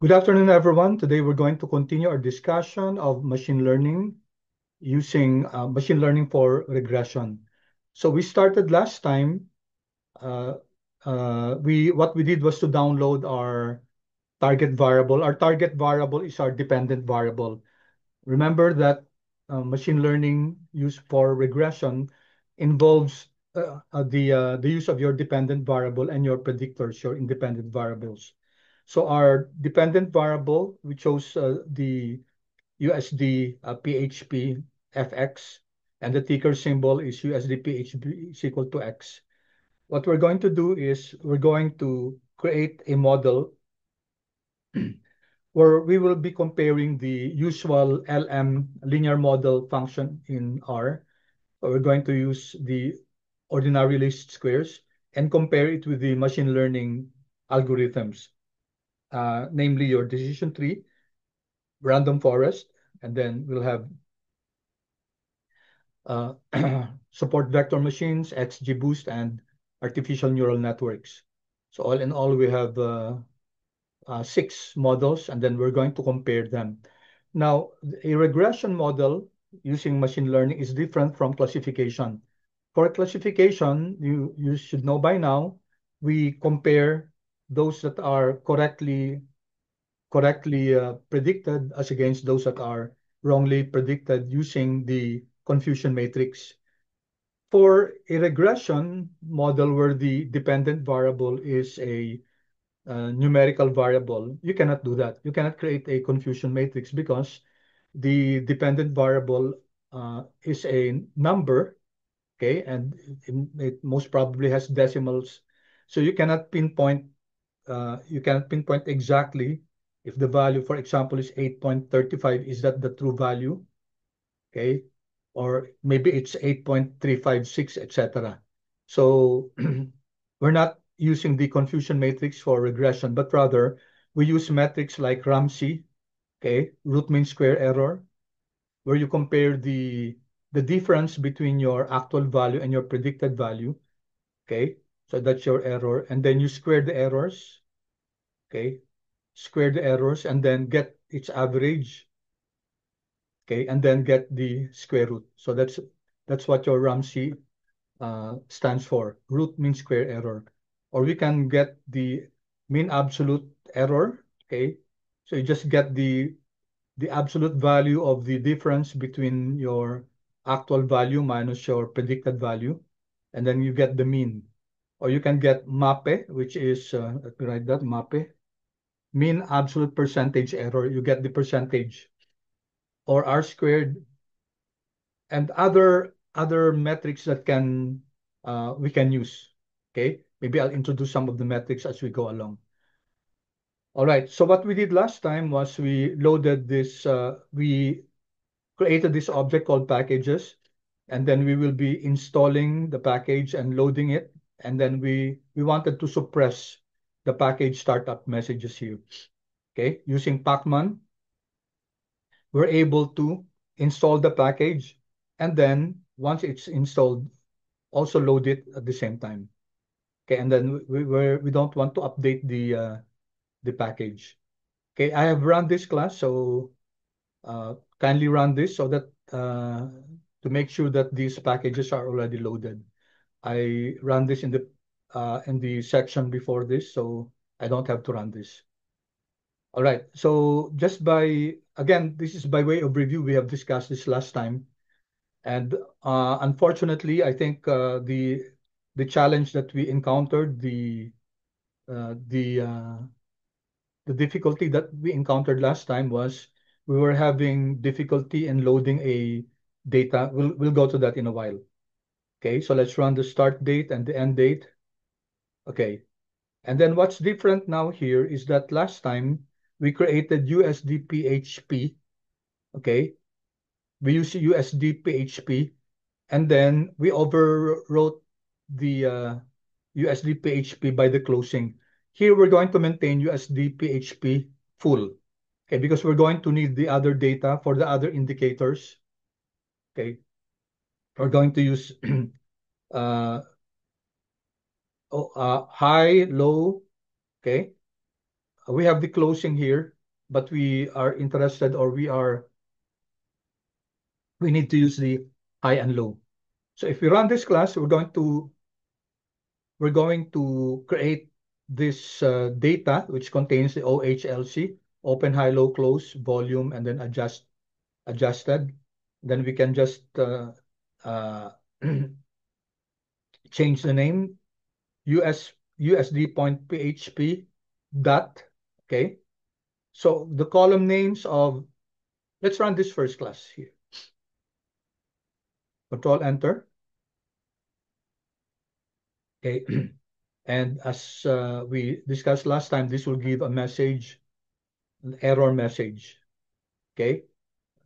Good afternoon, everyone. Today we're going to continue our discussion of machine learning using machine learning for regression. So we started last time. Uh, we what we did was to download our target variable. Our target variable is our dependent variable. Remember that machine learning used for regression involves the use of your dependent variable and your predictors, your independent variables. So our dependent variable, we chose the USD PHP FX, and the ticker symbol is USD PHP is equal to X. What we're going to do is we're going to create a model where we will be comparing the usual LM linear model function in R. So we're going to use the ordinary least squares and compare it with the machine learning algorithms, namely your decision tree, random forest, and then we'll have uh, support vector machines, XGBoost, and artificial neural networks. So all in all, we have six models, and then we're going to compare them. Now, a regression model using machine learning is different from classification. For classification, you should know by now, we compare those that are correctly predicted as against those that are wrongly predicted using the confusion matrix. For a regression model where the dependent variable is a numerical variable, you cannot do that. You cannot create a confusion matrix because the dependent variable is a number, okay, and it most probably has decimals. So you cannot pinpoint exactly if the value, for example, is 8.35, is that the true value? Okay. Or maybe it's 8.356, etc. So we're not using the confusion matrix for regression, but rather we use metrics like Ramsey, okay, root mean square error, where you compare the difference between your actual value and your predicted value, okay? So that's your error. And then you square the errors, okay? Square the errors and then get its average, okay? And then get the square root. So that's what your Ramsey stands for. Root mean square error. Or we can get the mean absolute error, okay? So you just get the absolute value of the difference between your actual value minus your predicted value, and then you get the mean. Or you can get MAPE, which is, let me write that, MAPE, mean absolute percentage error. You get the percentage, or R squared, and other metrics that we can use. Okay, maybe I'll introduce some of the metrics as we go along. All right, so what we did last time was we created this object called packages, and then we will be installing the package and loading it. And then we wanted to suppress the package startup messages here. Okay, using Pacman, we're able to install the package, and then once it's installed, also load it at the same time. Okay, and then we don't want to update the package. Okay, I have run this class, so kindly run this so that to make sure that these packages are already loaded. I ran this in the section before this, so I don't have to run this. All right. So again, this is by way of review. We have discussed this last time, and unfortunately, I think the challenge that we encountered, uh, the uh, the difficulty that we encountered last time was we were having difficulty in loading a data. We'll go to that in a while. Okay, so let's run the start date and the end date. Okay, and then what's different now here is that last time we created USD PHP. Okay, we use USD PHP, and then we overwrote the USD PHP by the closing. Here we're going to maintain USD PHP full. Okay, because we're going to need the other data for the other indicators. Okay, we're going to use uh, high, low, okay, we have the closing here, but we are interested, or we need to use the high and low. So if we run this class, we're going to create this data which contains the OHLC, open, high, low, close, volume, and then adjusted. Then we can just uh, change the name USD.php dot. Okay. So the column names of, let's run this first class here. Control Enter. Okay. And as we discussed last time, this will give a message, an error message. Okay.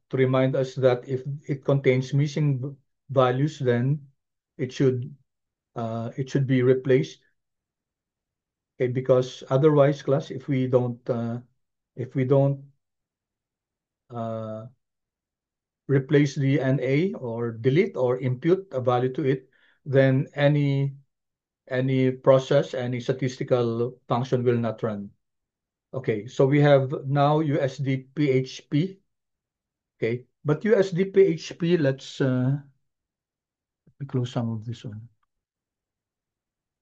To remind us that if it contains missing values, then it should be replaced. Okay, because otherwise, class, if we don't uh, replace the NA or delete or impute a value to it, then any process, any statistical function will not run. Okay, so we have now USD PHP. Okay, but USD PHP, let me close some of this one.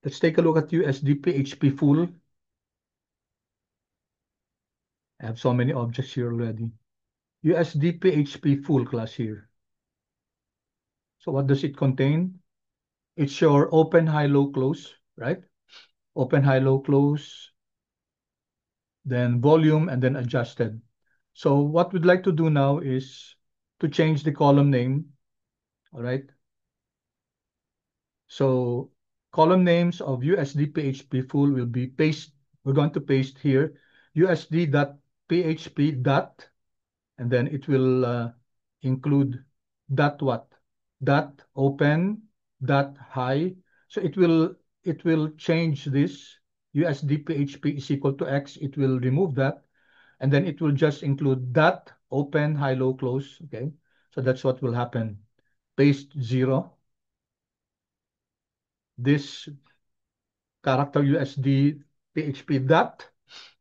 Let's take a look at USD PHP full. I have so many objects here already. USD PHP full class here. So what does it contain? It's your open, high, low, close, right? Open, high, low, close, then volume, and then adjusted. So what we'd like to do now is to change the column name, all right? So column names of USD PHP full will be we're going to paste here, USD.php dot, and then it will include dot what? Dot open, dot high. So it will change this USD PHP is equal to X. It will remove that, and then it will just include dot open, high, low, close. Okay, so that's what will happen. Paste 0. This character USD PHP dot.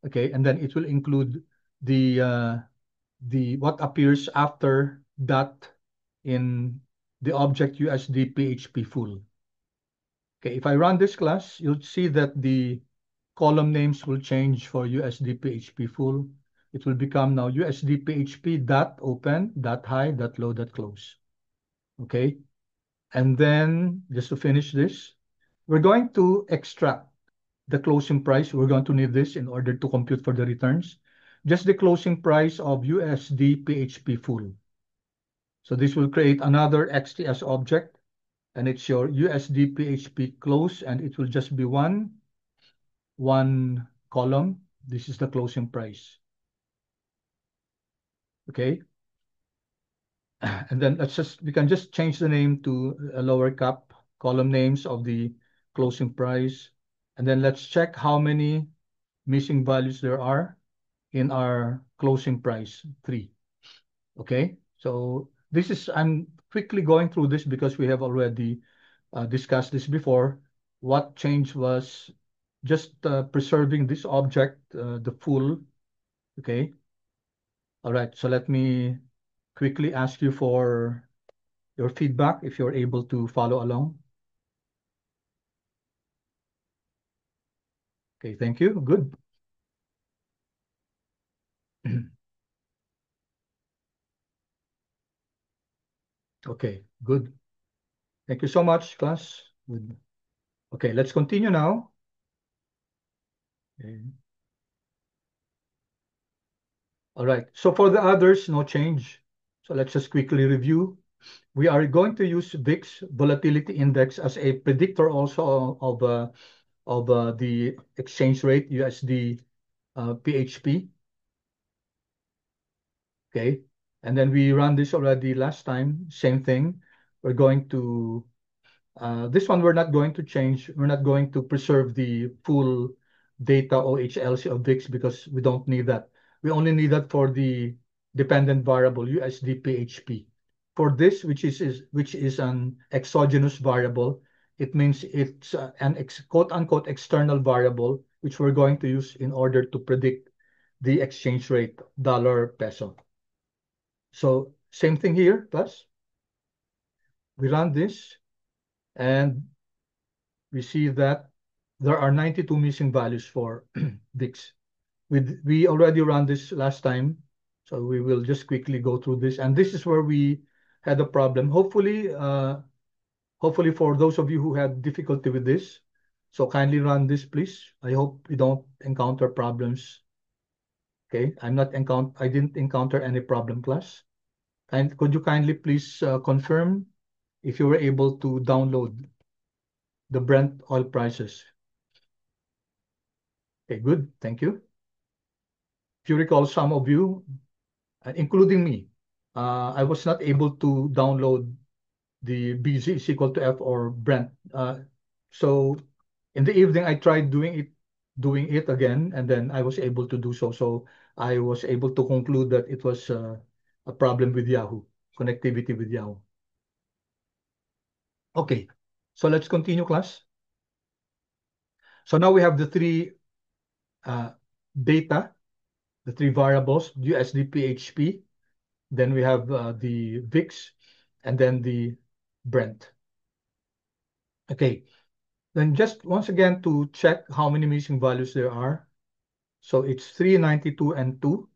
Okay, and then it will include the what appears after dot in the object USD PHP full. Okay, if I run this class, you'll see that the column names will change for USD PHP full. It will become now USD PHP dot open, dot high, dot low, dot close. Okay, and then just to finish this, we're going to extract the closing price. We're going to need this in order to compute for the returns. Just the closing price of USD PHP full. So this will create another XTS object, and it's your USD PHP close, and it will just be one column. This is the closing price. Okay. And then we can just change the name to a lower cap, column names of the closing price. And then let's check how many missing values there are in our closing price, 3. Okay, so I'm quickly going through this because we have already discussed this before. What changed was just preserving this object, the full. Okay, all right, so let me quickly ask you for your feedback if you're able to follow along. Okay, thank you. Good. Okay, good. Thank you so much, class. Good. Okay, let's continue now. Okay. All right, so for the others, no change. So let's just quickly review. We are going to use VIX volatility index as a predictor also of the exchange rate USD PHP. Okay, and then we ran this already last time. Same thing. We're going to this one we're not going to change. We're not going to preserve the full data OHLC of VIX because we don't need that. We only need that for the dependent variable USD PHP. For this, which is an exogenous variable, it means it's an quote unquote external variable. which we're going to use in order to predict the exchange rate dollar peso. So same thing here, plus we run this and we see that there are 92 missing values for VIX. We already ran this last time, so we will just quickly go through this. And this is where we had a problem. Hopefully for those of you who had difficulty with this, so kindly run this, please. I hope you don't encounter problems. Okay, I didn't encounter any problem, class. And could you kindly please confirm if you were able to download the Brent oil prices? Okay, good. Thank you. If you recall, some of you, including me, I was not able to download the BZ is equal to F or Brent. So in the evening, I tried doing it again, and then I was able to do so. So I was able to conclude that it was a problem with Yahoo, connectivity with Yahoo. Okay, so let's continue, class. So now we have the three data, the three variables, USD PHP, then we have the VIX, and then the Brent. Okay, then just once again to check how many missing values there are. So it's 392 and 2.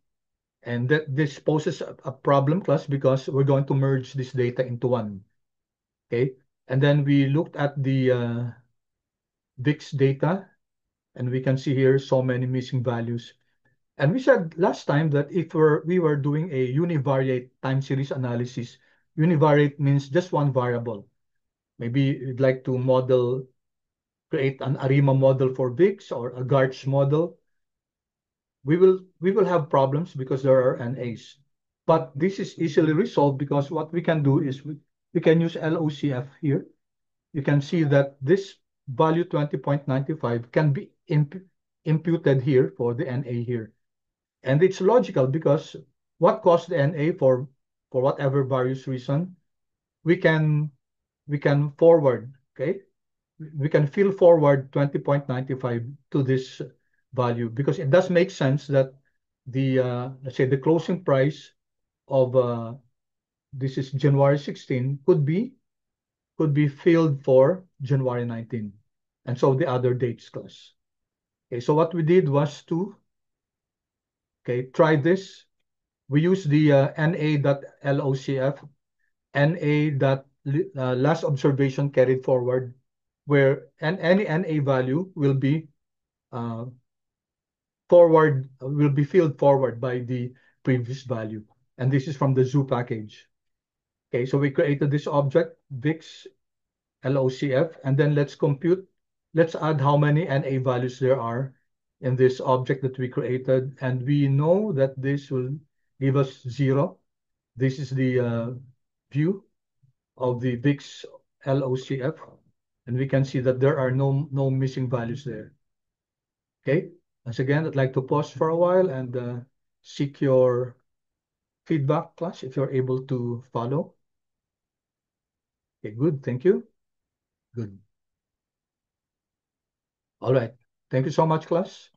And that this poses a problem, class, because we're going to merge this data into one. Okay, and then we looked at the VIX data, and we can see here so many missing values. And we said last time that if we were doing a univariate time series analysis, univariate means just one variable. Maybe you'd like to create an ARIMA model for VIX or a GARCH model. We will have problems because there are NAs. But this is easily resolved because what we can do is we can use LOCF here. You can see that this value 20.95 can be imputed here for the NA here. And it's logical because what caused the NA for whatever various reason, we can forward, okay? We can fill forward 20.95 to this value because it does make sense that the let's say the closing price of this is January 16 could be filled for January 19, and so the other dates, class. Okay, so what we did was to try this. We use the NA.LOCF, last observation carried forward, where any NA value will be filled forward by the previous value. And this is from the zoo package. Okay, so we created this object, VIX LOCF, and then let's add how many NA values there are in this object that we created. And we know that this will give us 0. This is the view of the VIX LOCF. And we can see that there are no missing values there. Okay, once again, I'd like to pause for a while and seek your feedback, class, if you're able to follow. Okay, good, thank you. Good. All right, thank you so much, class.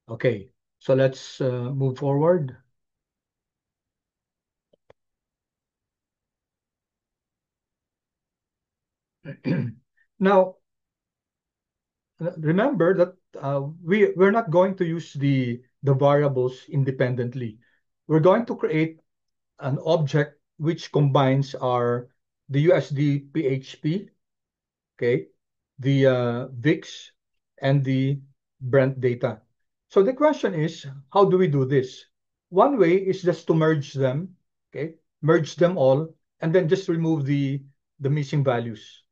Okay, so let's move forward. Now, remember that we're not going to use the variables independently. We're going to create an object which combines the USD PHP, okay, the VIX, and the Brent data. So the question is, how do we do this? One way is just to merge them, okay, merge them all, and then just remove the missing values,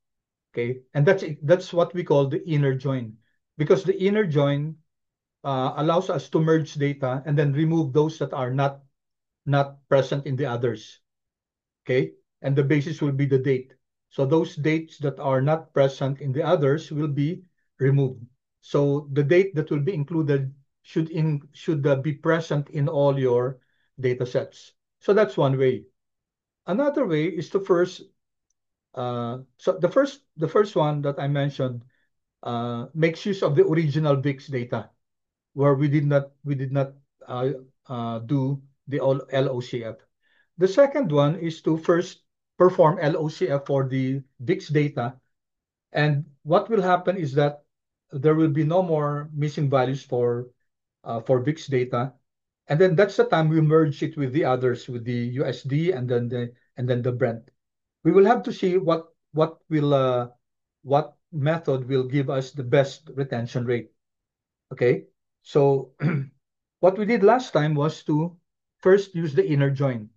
okay, and that's what we call the inner join, because the inner join allows us to merge data and then remove those that are not present in the others, okay, and the basis will be the date. So those dates that are not present in the others will be removed. So the date that will be included should be present in all your data sets. So that's one way. Another way is to first so the first one that I mentioned makes use of the original VIX data, where we did not uh, do the LOCF. The second one is to first perform LOCF for the VIX data, and what will happen is that there will be no more missing values for VIX data, and then that's the time we merge it with the others, with the USD and then the Brent. We will have to see what method will give us the best retention rate. Okay, so what we did last time was to first use the inner join.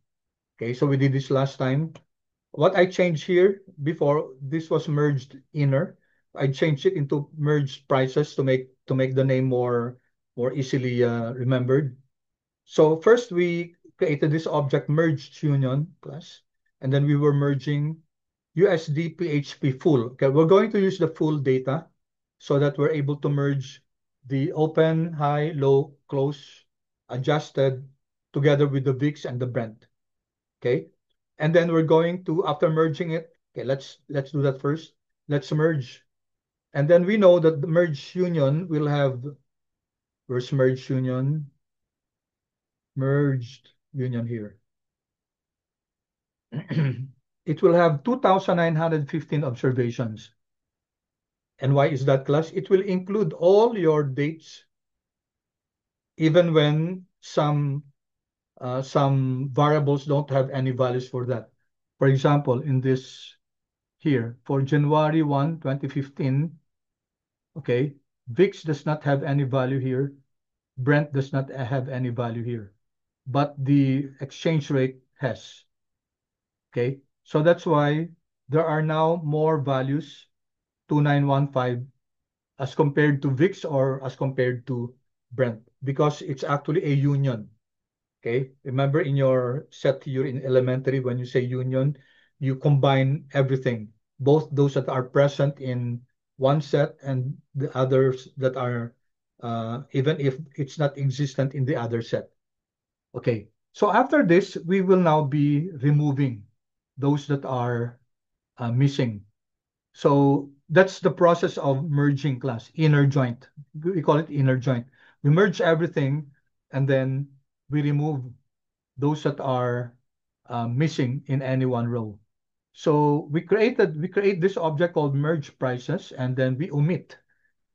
Okay, so we did this last time. What I changed here, before this was merged inner, I changed it into merged prices to make the name more easily remembered. So first we created this object merged union class, and then we were merging USD PHP full. Okay, we're going to use the full data so that we're able to merge the open, high, low, close, adjusted together with the VIX and the Brent. Okay, and then we're going to, after merging it, okay, let's do that first. Let's merge, and then we know that the merge union will have, where's merge union? Merged union here. It will have 2,915 observations. And why is that, class? It will include all your dates, even when some variables don't have any values for that. For example, in this here, for January 1, 2015, okay, VIX does not have any value here. Brent does not have any value here, but the exchange rate has. Okay, so that's why there are now more values, 2915, as compared to VIX or as compared to Brent, because it's actually a union. Okay, remember in your set theory in elementary, when you say union, you combine everything, both those that are present in one set and the others that are, even if it's not existent in the other set. Okay, so after this, we will now be removing those that are missing. So that's the process of merging, class, inner joint. We call it inner joint. We merge everything, and then we remove those that are missing in any one row. So we create this object called merge prices, and then we omit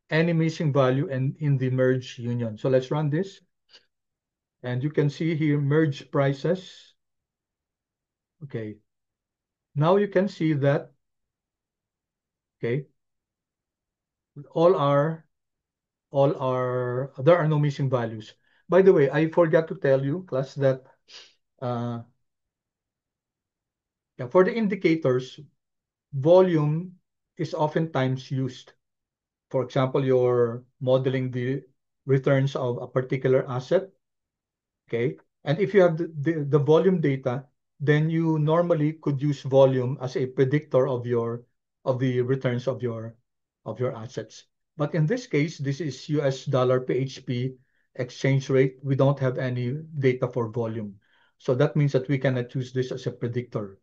any missing value in the merge union. So let's run this. And you can see here merge prices. Okay. Now you can see that, okay, all are there are no missing values. By the way, I forgot to tell you, class, that uh, yeah, for the indicators, volume is oftentimes used. For example, you're modeling the returns of a particular asset, okay? And if you have the volume data, then you normally could use volume as a predictor of the returns of your assets. But in this case, this is US dollar PHP exchange rate. We don't have any data for volume. So that means that we cannot use this as a predictor.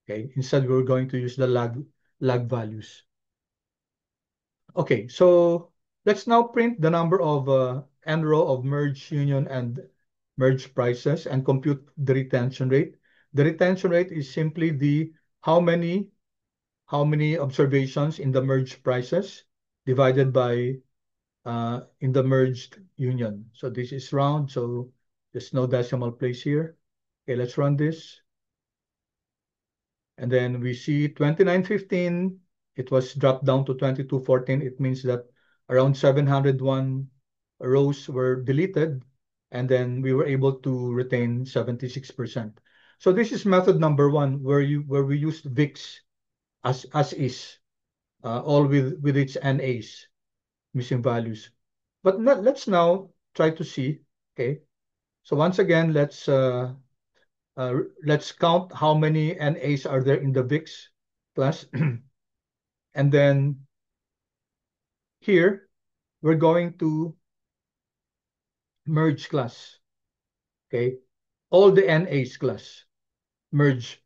Okay. Instead, we're going to use the lag values. Okay, so let's now print the number of n row of merge union and merge prices and compute the retention rate. The retention rate is simply the how many how many observations in the merged prices divided by in the merged union. So this is round, so there's no decimal place here. Okay, let's run this. And then we see 2915, it was dropped down to 2214. It means that around 701 rows were deleted, and then we were able to retain 76%. So this is method number one, where we used VIX as is, all with its NAs, missing values. But let's now try to see. Okay, so once again, let's count how many NAs are there in the VIX class. And then here, we're going to merge class. Okay, all the NAs class. Merge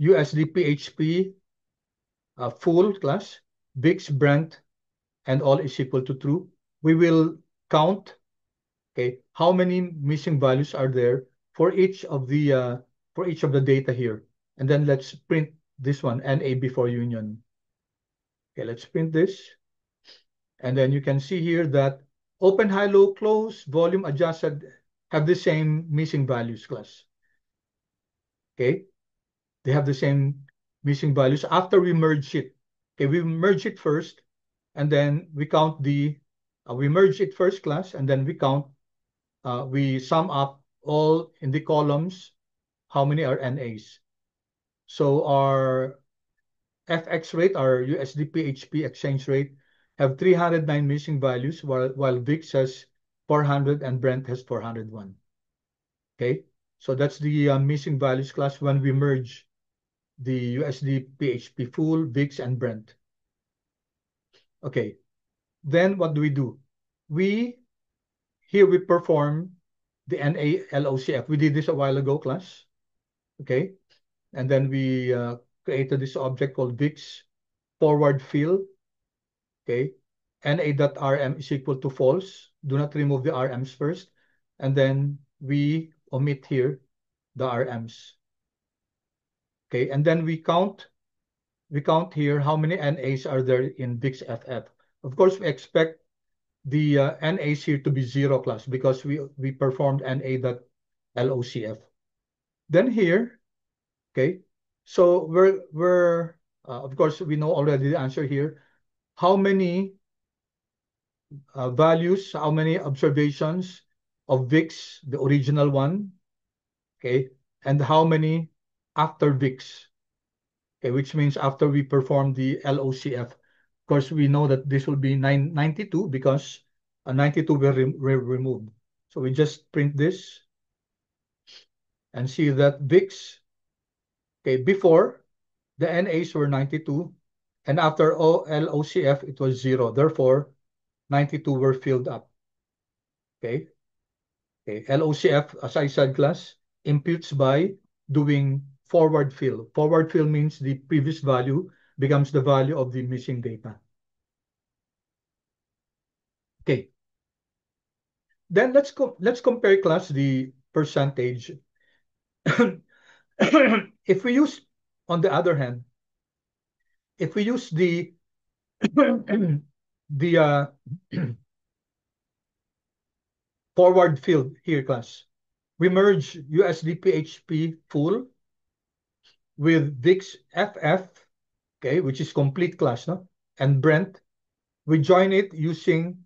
USD PHP full class, VIX, Brent, and all is equal to true, we will count, okay, how many missing values are there for each of the data here. And then let's print this one, NA before union. Okay, let's print this. And then you can see here that open, high, low, close, volume adjusted have the same missing values, class. Okay, they have the same missing values after we merge it. Okay, we merge it first, and then we count we merge it first, class, and then we sum up all in the columns how many are NAs. So our FX rate, our USD PHP exchange rate, have 309 missing values, while VIX has 400 and Brent has 401. Okay, so that's the missing values, class, when we merge the USD PHP full, VIX, and Brent. Okay, then what do? Here we perform the NA LOCF. We did this a while ago, class. Okay, and then we created this object called VIX forward fill. Okay, NA.rm is equal to false. Do not remove the RMs first. And then we omit here the RMs. Okay, and then we count here how many NAs are there in VIX FF. Of course, we expect the NAs here to be 0, class, because we performed NA.LOCF. Then here, okay, so we're of course we know already the answer here. How many values, how many observations of VIX, the original one, okay, and how many after VIX, okay, which means after we perform the LOCF. Of course, we know that this will be 92 because 92 will removed. So we just print this and see that VIX, okay, before the NAs were 92, and after LOCF, it was 0. Therefore, 92 were filled up. Okay. Okay. LOCF, as I said, class, imputes by doing forward fill. Forward fill means the previous value becomes the value of the missing data. Okay. Then let's compare, class, the percentage. If we use, on the other hand, if we use the the forward fill here, class, we merge USD PHP full with VIX FF, okay, which is complete, class, no? And Brent, we join it using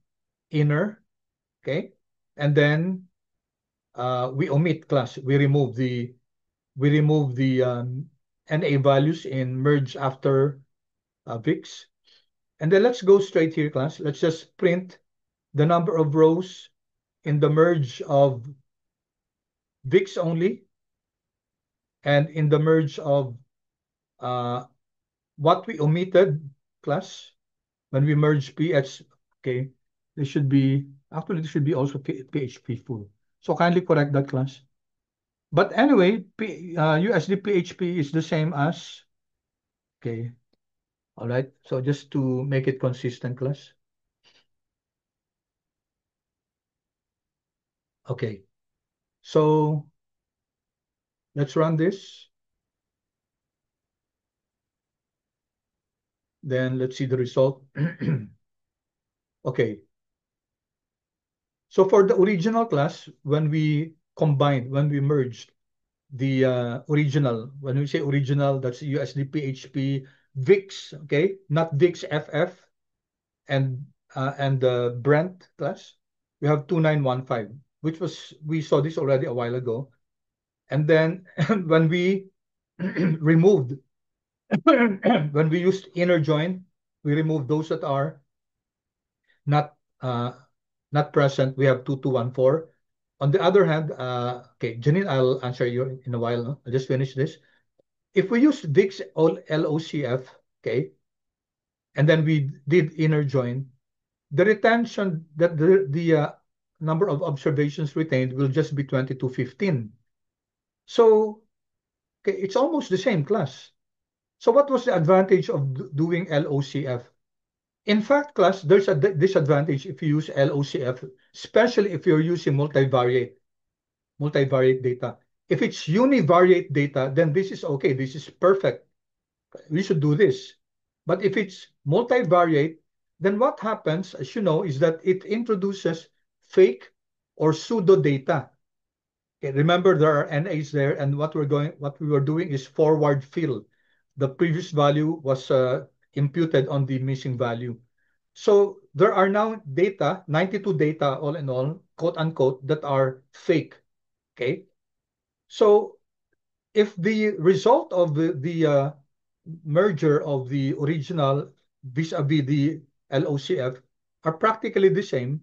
inner, okay, and then we omit, class. We remove the NA values in merge after VIX, and then let's go straight here, class. Let's just print the number of rows in the merge of VIX only, and in the merge of what we omitted, class, when we merge PH, okay, this should be, actually, this should be also PHP full. So kindly correct that, class. But anyway, USD PHP is the same as, okay, all right. So just to make it consistent, class. Okay, so let's run this. Then let's see the result. Okay. So for the original, class, when we merged the original, when we say original, that's USD PHP VIX, okay, not VIX FF, and the Brent, class, we have 2915, which was, we saw this already a while ago. And then when we removed, when we used inner join, we removed those that are not not present. We have 2214. On the other hand, okay, Janine, I'll answer you in a while. No? I'll just finish this. If we use VIX LOCF, okay, and then we did inner join, the retention, that the number of observations retained will just be 2215. So, okay, it's almost the same, class. So what was the advantage of doing LOCF? In fact, class, there's a disadvantage if you use LOCF, especially if you're using multivariate data. If it's univariate data, then this is okay. This is perfect. We should do this. But if it's multivariate, then what happens, as you know, is that it introduces fake or pseudo data. Okay, remember there are NAs there, and what we were doing is forward fill. The previous value was imputed on the missing value. So there are now 92 data all in all, quote unquote, that are fake. Okay. So if the result of the merger of the original vis-a-vis the LOCF are practically the same,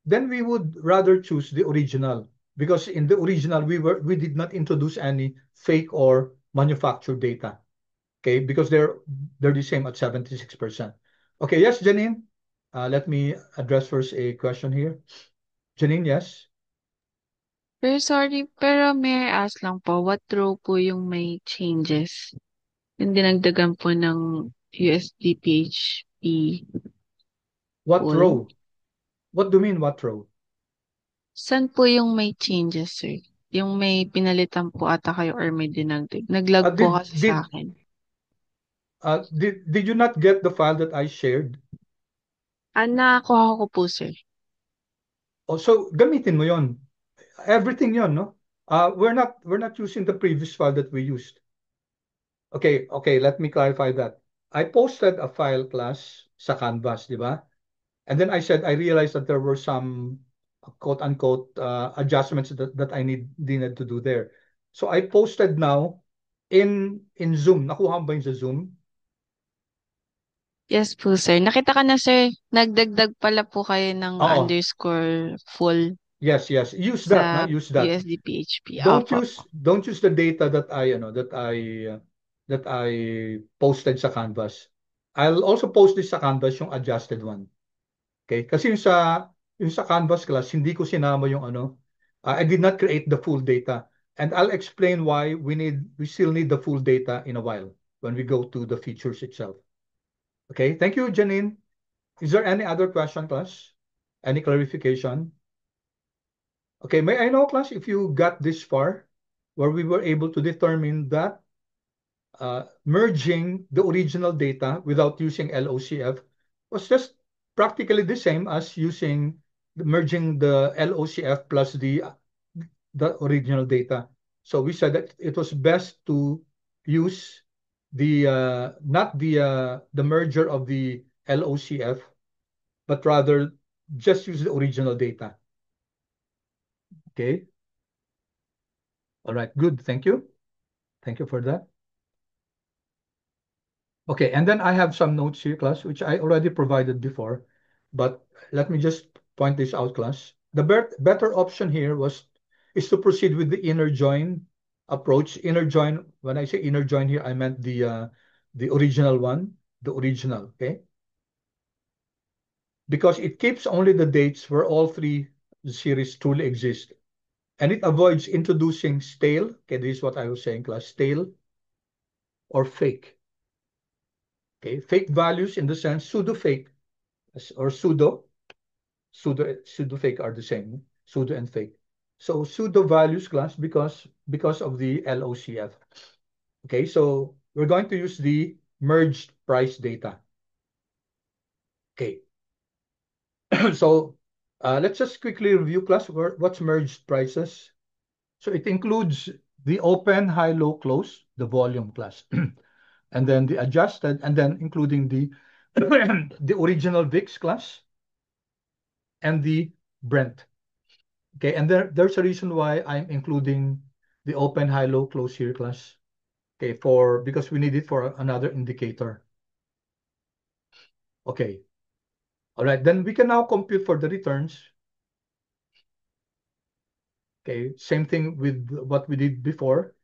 then we would rather choose the original because in the original we did not introduce any fake or manufactured data. Okay, because they're the same at 76%. Okay, yes, Janine. Let me address first a question here. Janine, yes. Pero sorry, pero may I ask lang po, what row po yung may changes? Yung dinagdagan po ng USD PHP What full? row? What do you mean what row? Saan po yung may changes, sir? Yung may pinalitan po ata kayo or may dinagdag. Naglag Uh, po did kasi sa did akin. did you not get the file that I shared? Nakakuha ko po, sir. Oh, so gamitin mo 'yon. Everything 'yon, no? We're not using the previous file that we used. Okay, okay, let me clarify that. I posted a file class sa Canvas, di ba? And then I said I realized that there were some quote unquote adjustments that I needed to do there. So I posted now in Zoom. Nakuha mo ba yun sa Zoom? Yes po, sir. Nakita ka na, sir. Nagdagdag pala po kayo ng Oo. underscore full Yes, yes. Use sa that, na? Use that. USD PHP. Don't Opo. use don't use the data that I posted sa Canvas. I'll also post this sa Canvas yung adjusted one. Okay? Kasi yung sa Canvas class hindi ko sinama yung I did not create the full data. And I'll explain why we still need the full data in a while when we go to the features itself. Okay? Thank you, Janine. Is there any other question, class? Any clarification? Okay, may I know, class, if you got this far, where we were able to determine that merging the original data without using LOCF was just practically the same as merging the LOCF plus the original data. So we said that it was best to use not the merger of the LOCF, but rather just use the original data. Okay. All right. Good. Thank you. Thank you for that. Okay, and then I have some notes here, class, which I already provided before, but let me just point this out, class. The better option here is to proceed with the inner join approach. Inner join, when I say inner join here, I meant the original one, the original, okay? Because it keeps only the dates where all three series truly exist. And it avoids introducing stale, okay, this is what I was saying, class, stale or fake. Okay, fake values in the sense pseudo fake or pseudo fake are the same, pseudo and fake. So pseudo values class because of the LOCF. Okay, so we're going to use the merged price data. Okay, so let's just quickly review class what's merged prices. So it includes the open, high, low, close, the volume class, and then the adjusted, and then including the the original VIX class and the Brent. Okay, and there's a reason why I'm including the open, high, low, close here class. Okay, because we need it for another indicator. Okay, all right, then we can now compute for the returns. Okay, same thing with what we did before.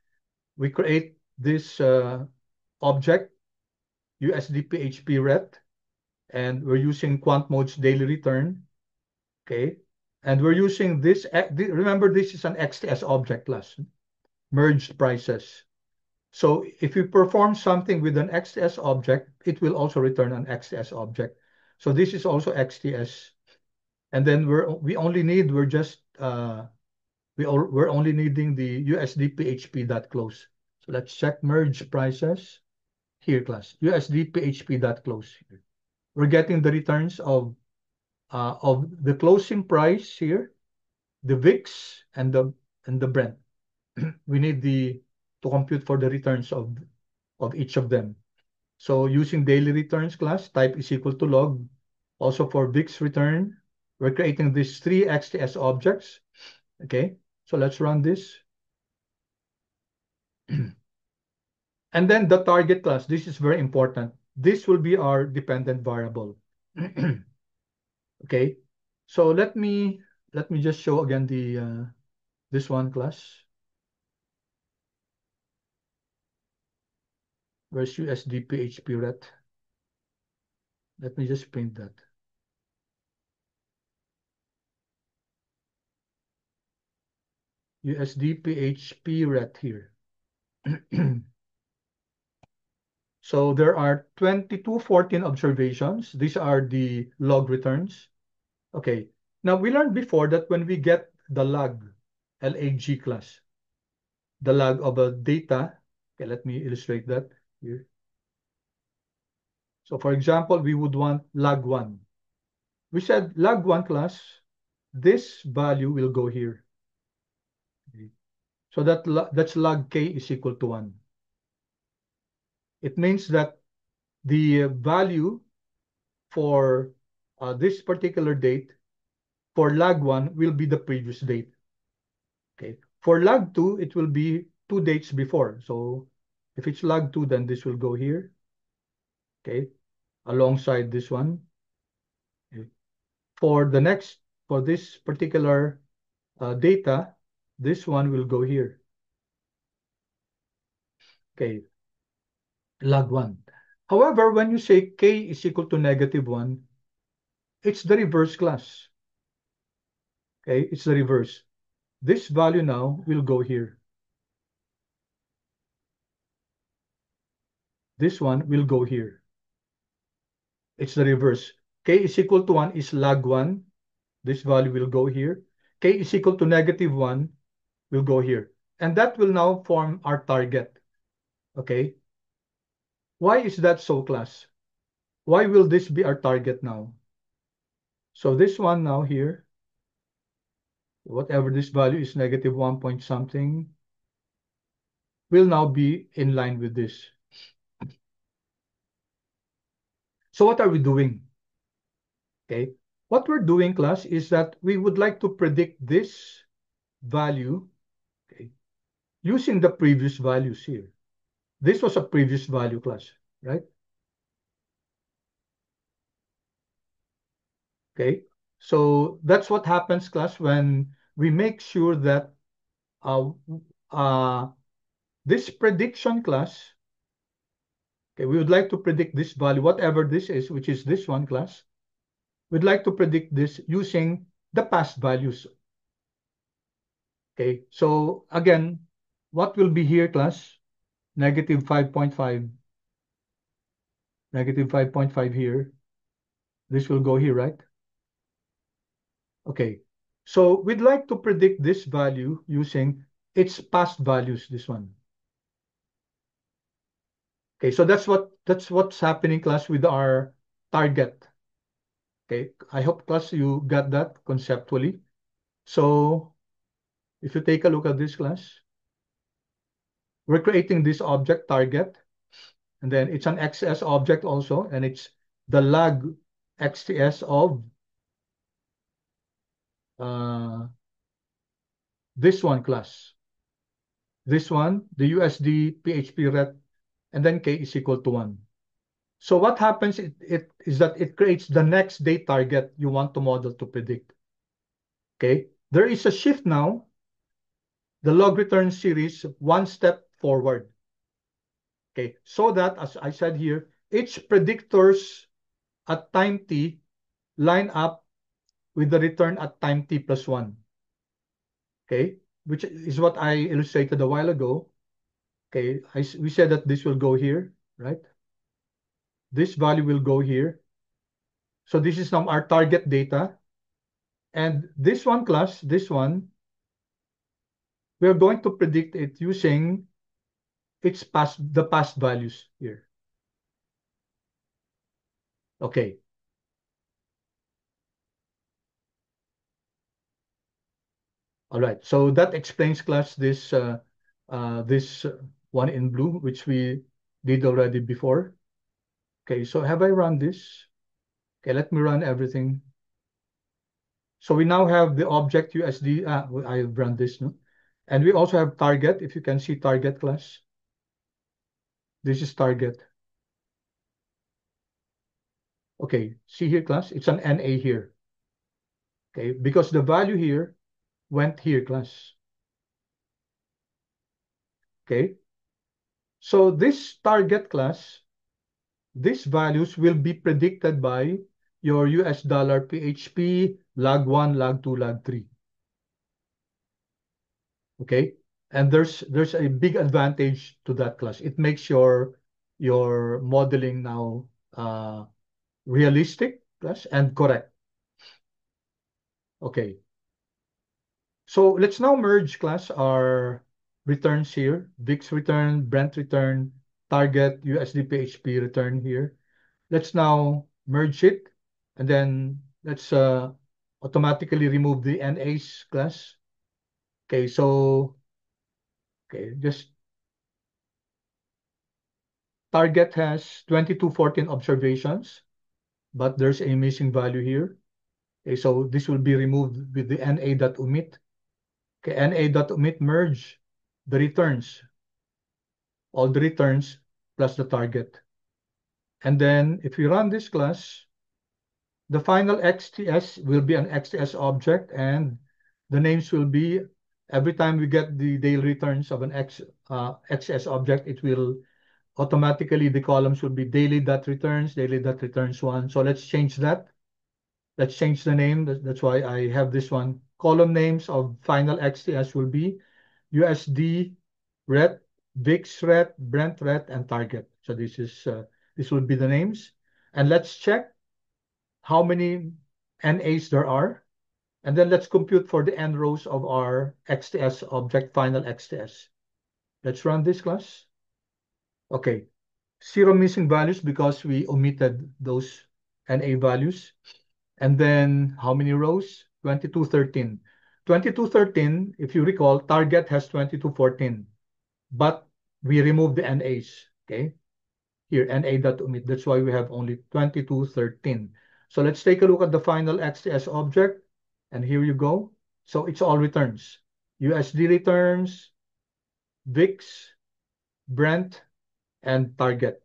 We create this object, USD PHP ret, and we're using quant mode's daily return. Okay, and we're using this, remember this is an XTS object class, merged prices. So if you perform something with an XS object, it will also return an XS object. So this is also XTS. And then we're only needing the USD PHP dot close. So let's check merge prices here, class. USD PHP dot close here. We're getting the returns of the closing price here, the VIX and the Brent. We need to compute for the returns of each of them. So using daily returns class, type is equal to log. Also for VIX return, we're creating these three XTS objects. Okay, so let's run this. And then the target class, this is very important. This will be our dependent variable. Okay, so let me just show again the this one class. Where's USD PHP ret? Let me just print that. USD PHP ret here. So there are 2214 observations. These are the log returns. Okay. Now we learned before that when we get the lag, LAG class, the lag of a data. Okay, let me illustrate that here. So for example, we would want lag 1. We said lag 1 class, this value will go here. Okay. So that's log k is equal to 1. It means that the value for this particular date for lag 1 will be the previous date. Okay. For lag 2, it will be 2 dates before. So if it's lag 2, then this will go here. Okay. Alongside this one. Okay. For this particular data, this one will go here. Okay. Lag 1. However, when you say k is equal to -1, it's the reverse class. Okay, it's the reverse. This value now will go here. This one will go here. It's the reverse. K is equal to 1 is lag 1. This value will go here. K is equal to -1 will go here. And that will now form our target. Okay. Why is that so, class? Why will this be our target now? So this one now here, whatever this value is, -1 point something, will now be in line with this. So what are we doing? Okay. What we're doing, class, is that we would like to predict this value, okay, using the previous values here. This was a previous value, class, right? Okay. So that's what happens, class, when we make sure that uh, uh, this prediction class, okay, we would like to predict this value, whatever this is, which is this one, class. We'd like to predict this using the past values. Okay, so again, what will be here, class? -5.5, -5.5 here. This will go here, right? Okay, so we'd like to predict this value using its past values, this one. Okay, so that's what's happening, class, with our target. Okay, I hope, class, you got that conceptually. So if you take a look at this, class, we're creating this object target, and then it's an XS object also, and it's the lag XTS of this one, class. This one, the USD PHP ret, and then k is equal to 1. So what happens is that it creates the next day target you want to model to predict. Okay, there is a shift now. The log return series one step forward. Okay, so that, as I said here, each predictors at time t line up with the return at time t plus 1. Okay, which is what I illustrated a while ago. Okay, we said that this will go here, right? This value will go here. So this is now our target data. And this one class, this one, we're going to predict it using the past values here. Okay. All right. So that explains class this one in blue, which we did already before. Okay. So have I run this? Okay. Let me run everything. So we now have the object USD. I run this, no? And we also have target. If you can see target class, this is target. Okay. See here class, it's an NA here. Okay. Because the value here went here class. Okay. So this target class, these values will be predicted by your US dollar PHP, lag 1, lag 2, lag 3. Okay? And there's a big advantage to that class. It makes your modeling now realistic class and correct. Okay. So let's now merge class our returns here. VIX return, Brent return, target USD PHP return here. Let's now merge it, and then let's automatically remove the NAs class. Okay, so just target has 2214 observations, but there's a missing value here. Okay, so this will be removed with the NA.omit. Okay, NA.omit merge the returns, all the returns plus the target. And then if we run this class, the final XTS will be an XTS object, and the names will be, every time we get the daily returns of an XTS object, it will automatically, the columns will be daily.returns 1. So let's change that. Let's change the name. That's why I have this one. Column names of final XTS will be USD, RET, VIX RET, Brent RET, and target. So this will be the names. And let's check how many NAs there are. And then let's compute for the n rows of our XTS object, final XTS. Let's run this class. Okay, 0 missing values because we omitted those NA values. And then how many rows? 2213. 2213, if you recall, target has 2214, but we removed the NAs, okay? Here, NA.omit, that's why we have only 2213. So let's take a look at the final XTS object, and here you go. So it's all returns. USD returns, VIX, Brent, and target,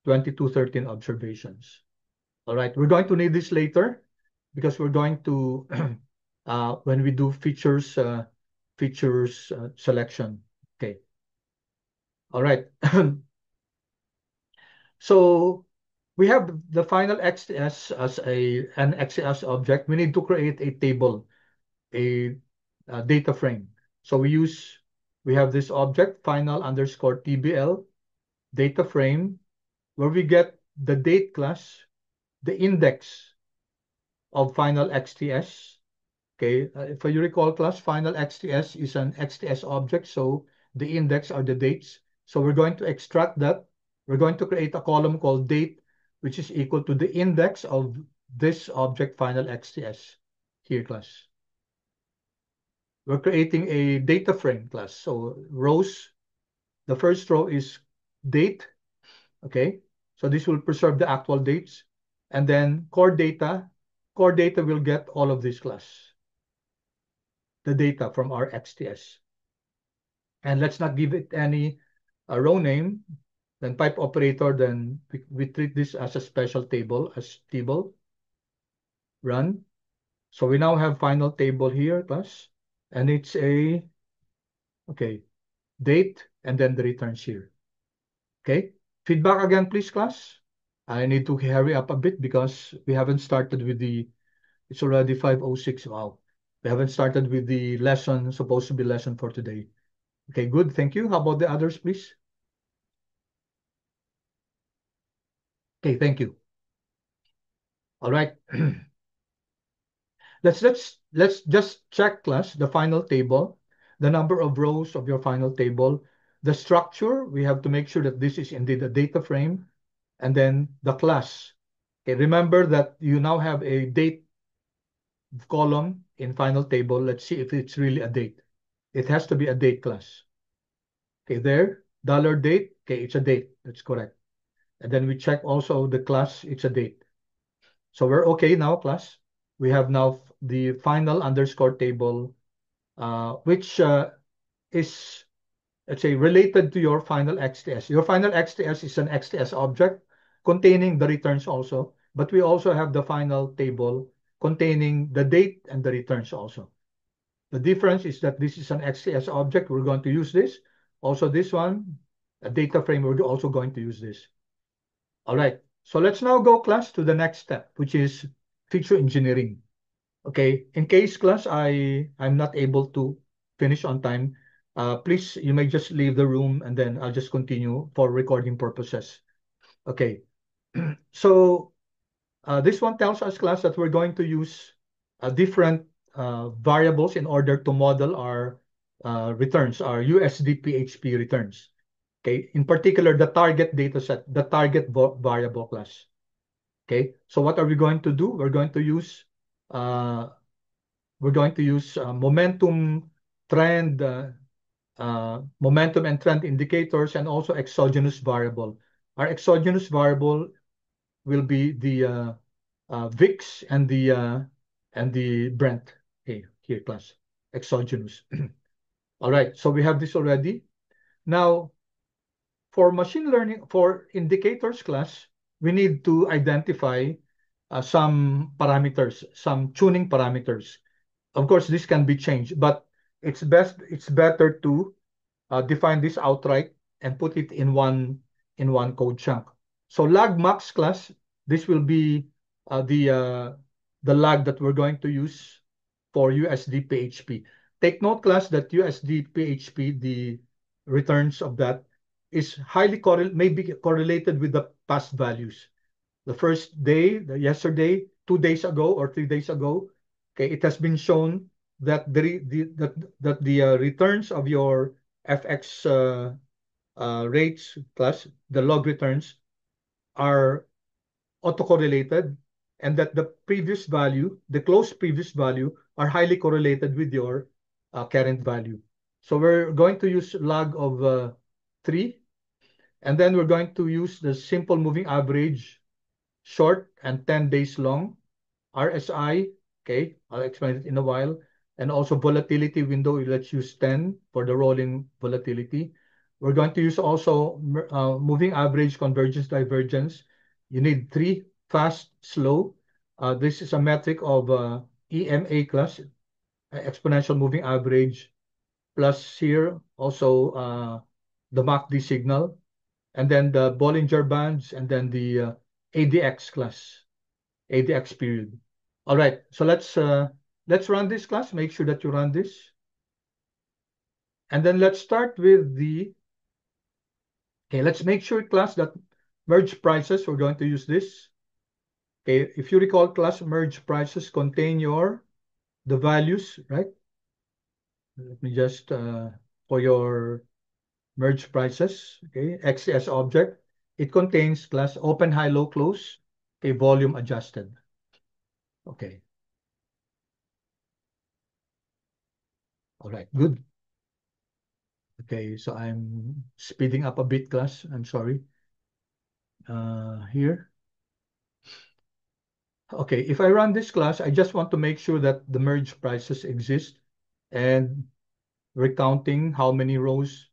2213 observations. All right, we're going to need this later because we're going to, when we do features selection. Okay. All right. So we have the final XTS as an XTS object. We need to create a table, a data frame. So we have this object, final underscore TBL, data frame, where we get the date class, the index of final XTS. Okay, if you recall class, final XTS is an XTS object, so the index are the dates. So we're going to extract that. We're going to create a column called date, which is equal to the index of this object final XTS here class. We're creating a data frame class. So rows, the first row is date, okay? So this will preserve the actual dates. And then core data will get all of this class, the data from our XTS. And let's not give it any row name, then pipe operator, then we treat this as a special table, as table, run. So we now have final table here, class, and it's okay, date, and then the returns here. Okay, feedback again, please, class. I need to hurry up a bit because we haven't started with it's already 5:06, wow. We haven't started with the lesson, supposed to be lesson for today. Okay, good, thank you. How about the others, please? Okay, thank you. All right. Let's just check, class, the final table, the number of rows of your final table, the structure. We have to make sure that this is indeed a data frame, and then the class. Okay, remember that you now have a date column in final table. Let's see if it's really a date. It has to be a date class. Okay, there, dollar date. Okay, it's a date. That's correct. And then we check also the class. It's a date. So we're okay now, class. We have now the final underscore table, which is, let's say, related to your final XTS. Your final XTS is an XTS object containing the returns also, but we also have the final table containing the date and the returns also. The difference is that this is an XTS object. We're going to use this. Also this one, a data frame, we're also going to use this. All right. So let's now go, class, to the next step, which is feature engineering. Okay. In case, class, I'm not able to finish on time, please, you may just leave the room and then I'll just continue for recording purposes. Okay. So this one tells us, class, that we're going to use different variables in order to model our returns, our USD PHP returns. Okay. In particular, the target data set, the target variable, class. Okay. So what are we going to do? Uh, we're going to use momentum, trend, momentum and trend indicators, and also exogenous variable. Our exogenous variable will be the VIX and the Brent. Okay, here, class, exogenous. All right, so we have this already. Now, for machine learning, for indicators, class, we need to identify some parameters, some tuning parameters. Of course, this can be changed, but it's better to define this outright and put it in one code chunk. So lag max, class, this will be uh, the uh, the lag that we're going to use for USD PHP. Take note, class, that USD PHP, the returns of that is may be correlated with the past values. The first day, the yesterday, 2 days ago, or 3 days ago. Okay, it has been shown that the returns of your FX rates, plus the log returns, are autocorrelated, and that the previous value, the close previous value, are highly correlated with your current value. So we're going to use log of 3, and then we're going to use the simple moving average, short and 10 days long, RSI. Okay, I'll explain it in a while. And also volatility window, let's use 10 for the rolling volatility. We're going to use also moving average, convergence, divergence. You need 3, fast, slow. This is a metric of EMA, class, exponential moving average, plus here also the MACD signal, and then the Bollinger Bands, and then the ADX, class, ADX period. All right, so let's run this, class. Make sure that you run this. And then let's start with okay, let's make sure, class, that merge prices, we're going to use this. Okay, if you recall, class, merge prices contain the values, right? Let me just, for your merge prices, okay, XS object, it contains, class, open, high, low, close, okay, volume adjusted. Okay. All right, good. Okay, so I'm speeding up a bit, class. I'm sorry. Here. Okay, if I run this, class, I just want to make sure that the merge prices exist, and recounting how many rows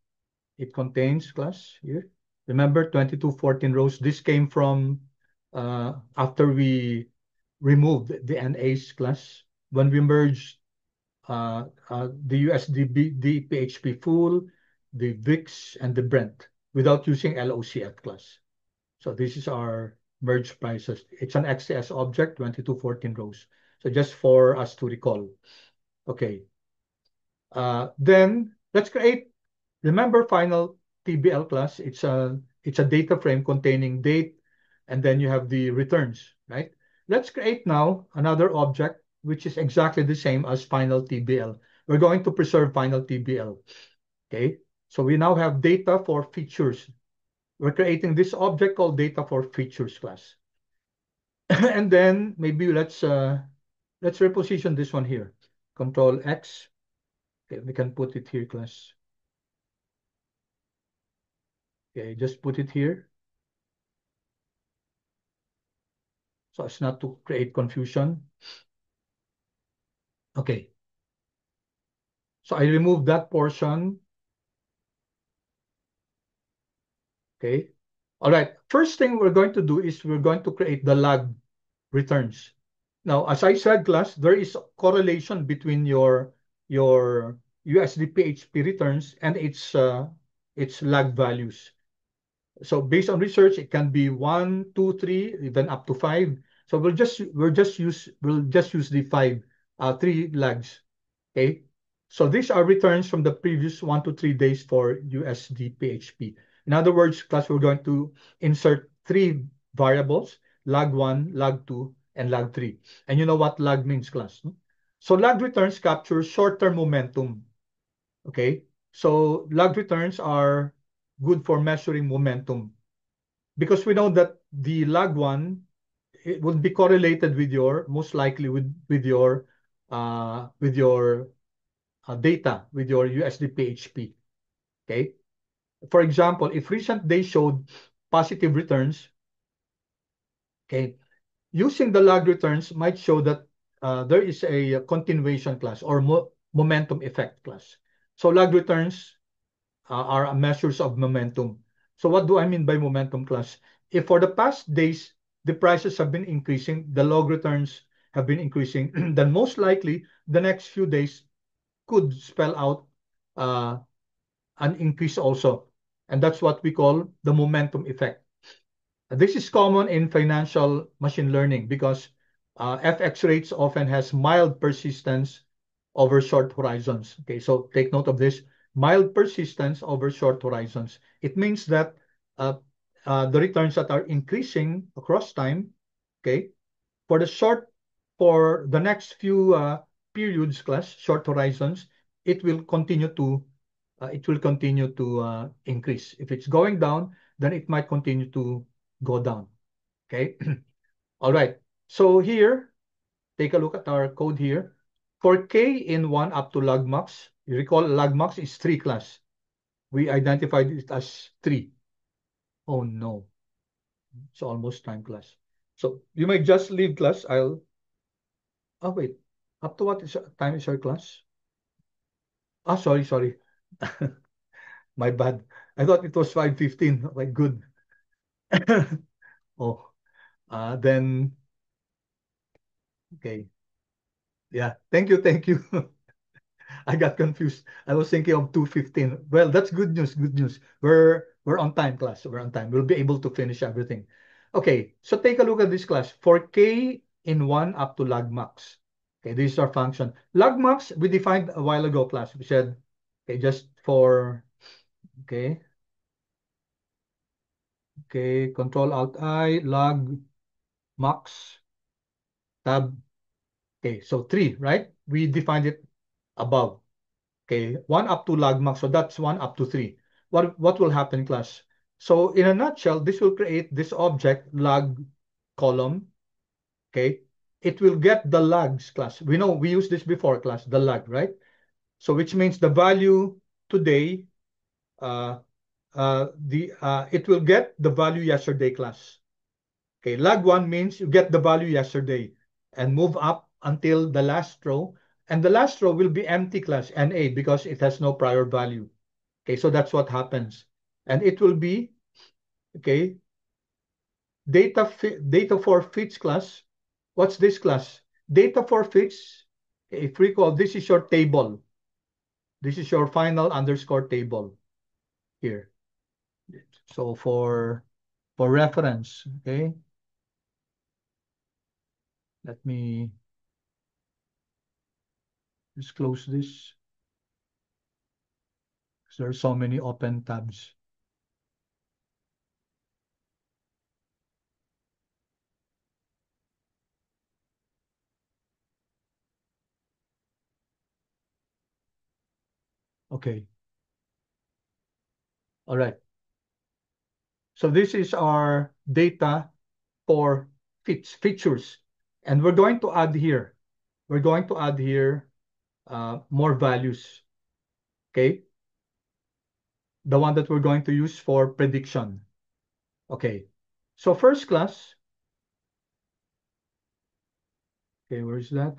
it contains, class, here. Remember, 2214 rows. This came from after we removed the NAs, class. When we merged the USD PHP full, the VIX, and the Brent without using LOCF, class. So this is our merge prices. It's an XS object, 2214 rows. So just for us to recall. Okay. Then let's create, remember, final TBL, class. It's a data frame containing date, and then you have the returns, right? let's create now another object which is exactly the same as final TBL. We're going to preserve final TBL. Okay, so we now have data for features. We're creating this object called data for features class. And then maybe let's reposition this one here. Control X. Okay, we can put it here, class. Okay, just put it here so as not to create confusion. Okay, so I remove that portion. Okay, all right. First thing we're going to do is we're going to create the lag returns. Now, as I said, class, there is correlation between your USD PHP returns and its lag values. So based on research, it can be 1, 2, 3, even up to 5. So we'll just use the 5, 3 lags. Okay. So these are returns from the previous 1 to 3 days for USD PHP. In other words, class, we're going to insert 3 variables: lag 1, lag 2, and lag 3. And you know what lag means, class? No? So lag returns capture short-term momentum. Okay. So lag returns are good for measuring momentum because we know that the lag one, it would be correlated with your, most likely with your data, with your USD PHP. Okay. For example, if recent days showed positive returns, okay, using the lag returns might show that there is a continuation class or momentum effect class. So lag returns are measures of momentum. So what do I mean by momentum, class? If for the past days the prices have been increasing, the log returns have been increasing, then most likely the next few days could spell out uh, an increase also. And that's what we call the momentum effect. This is common in financial machine learning because FX rates often has mild persistence over short horizons. Okay, so take note of this: mild persistence over short horizons. It means that uh, the returns that are increasing across time, okay, for the short, for the next few periods, class, short horizons, it will continue to increase. If it's going down, then it might continue to go down. Okay. All right. So here, take a look at our code here. For k in 1 up to logmax, you recall logmax is 3 class. We identified it as 3. Oh no, it's almost time, class. So you may just leave class. Oh wait, up to what time is our class? Ah, sorry. My bad. I thought it was 5:15. Okay, good. Oh, then, okay. Yeah, thank you. I got confused. I was thinking of 2:15. Well, that's good news, good news. We're on time, class. We're on time. We'll be able to finish everything. Okay, so take a look at this, class. For k in 1 up to logmax. Okay, this is our function. Logmax, we defined a while ago, class. We said, okay, just for, okay, okay, Control Alt I, log max, tab. Okay, so 3, right? We defined it above. Okay, 1 up to logmax. So that's 1 up to 3. What will happen, class? So in a nutshell, this will create this object log column. Okay, it will get the logs, class. We know we used this before, class, the log, right? So which means the value today, it will get the value yesterday, class. Okay, log 1 means you get the value yesterday and move up until the last row. And the last row will be empty, class, NA, because it has no prior value. Okay, so that's what happens. And it will be, okay, data for fits class. What's this class? Data for fits, if recall, this is your table. This is your final underscore table here. So for reference, okay, let me just close this because there are so many open tabs. Okay. All right. So this is our data for features. And we're going to add here. We're going to add here more values. Okay. The one that we're going to use for prediction. Okay. So first class. Okay, where is that?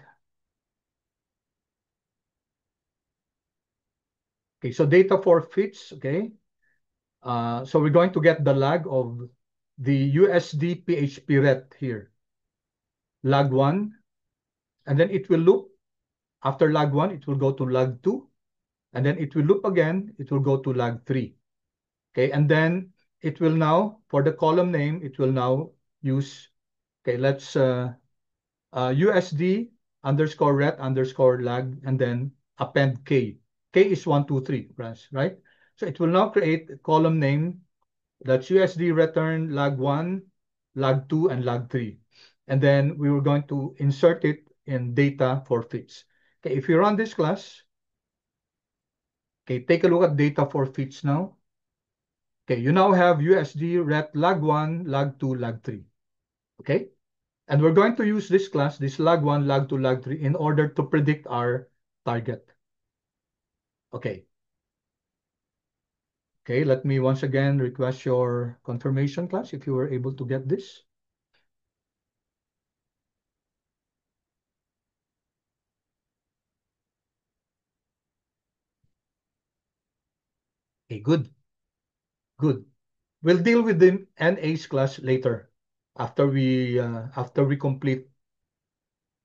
Okay, so data for fits. Okay. So we're going to get the lag of the USD PHP ret here. Lag 1. And then it will loop. After lag 1, it will go to lag 2. And then it will loop again. It will go to lag 3. Okay, and then it will now, for the column name, it will now use, okay, let's USD underscore ret underscore lag, and then append K. K is 1, 2, 3, right? So it will now create a column name that's USD return lag 1, lag 2, and lag 3. And then we were going to insert it in data for fits. Okay, if you run this class, okay, take a look at data for fits now. Okay, you now have USD ret lag 1, lag 2, lag 3. Okay, and we're going to use this class, this lag 1, lag 2, lag 3, in order to predict our target. Okay. Okay, let me once again request your confirmation class if you were able to get this. Okay, good. Good. We'll deal with the NA's class later after we complete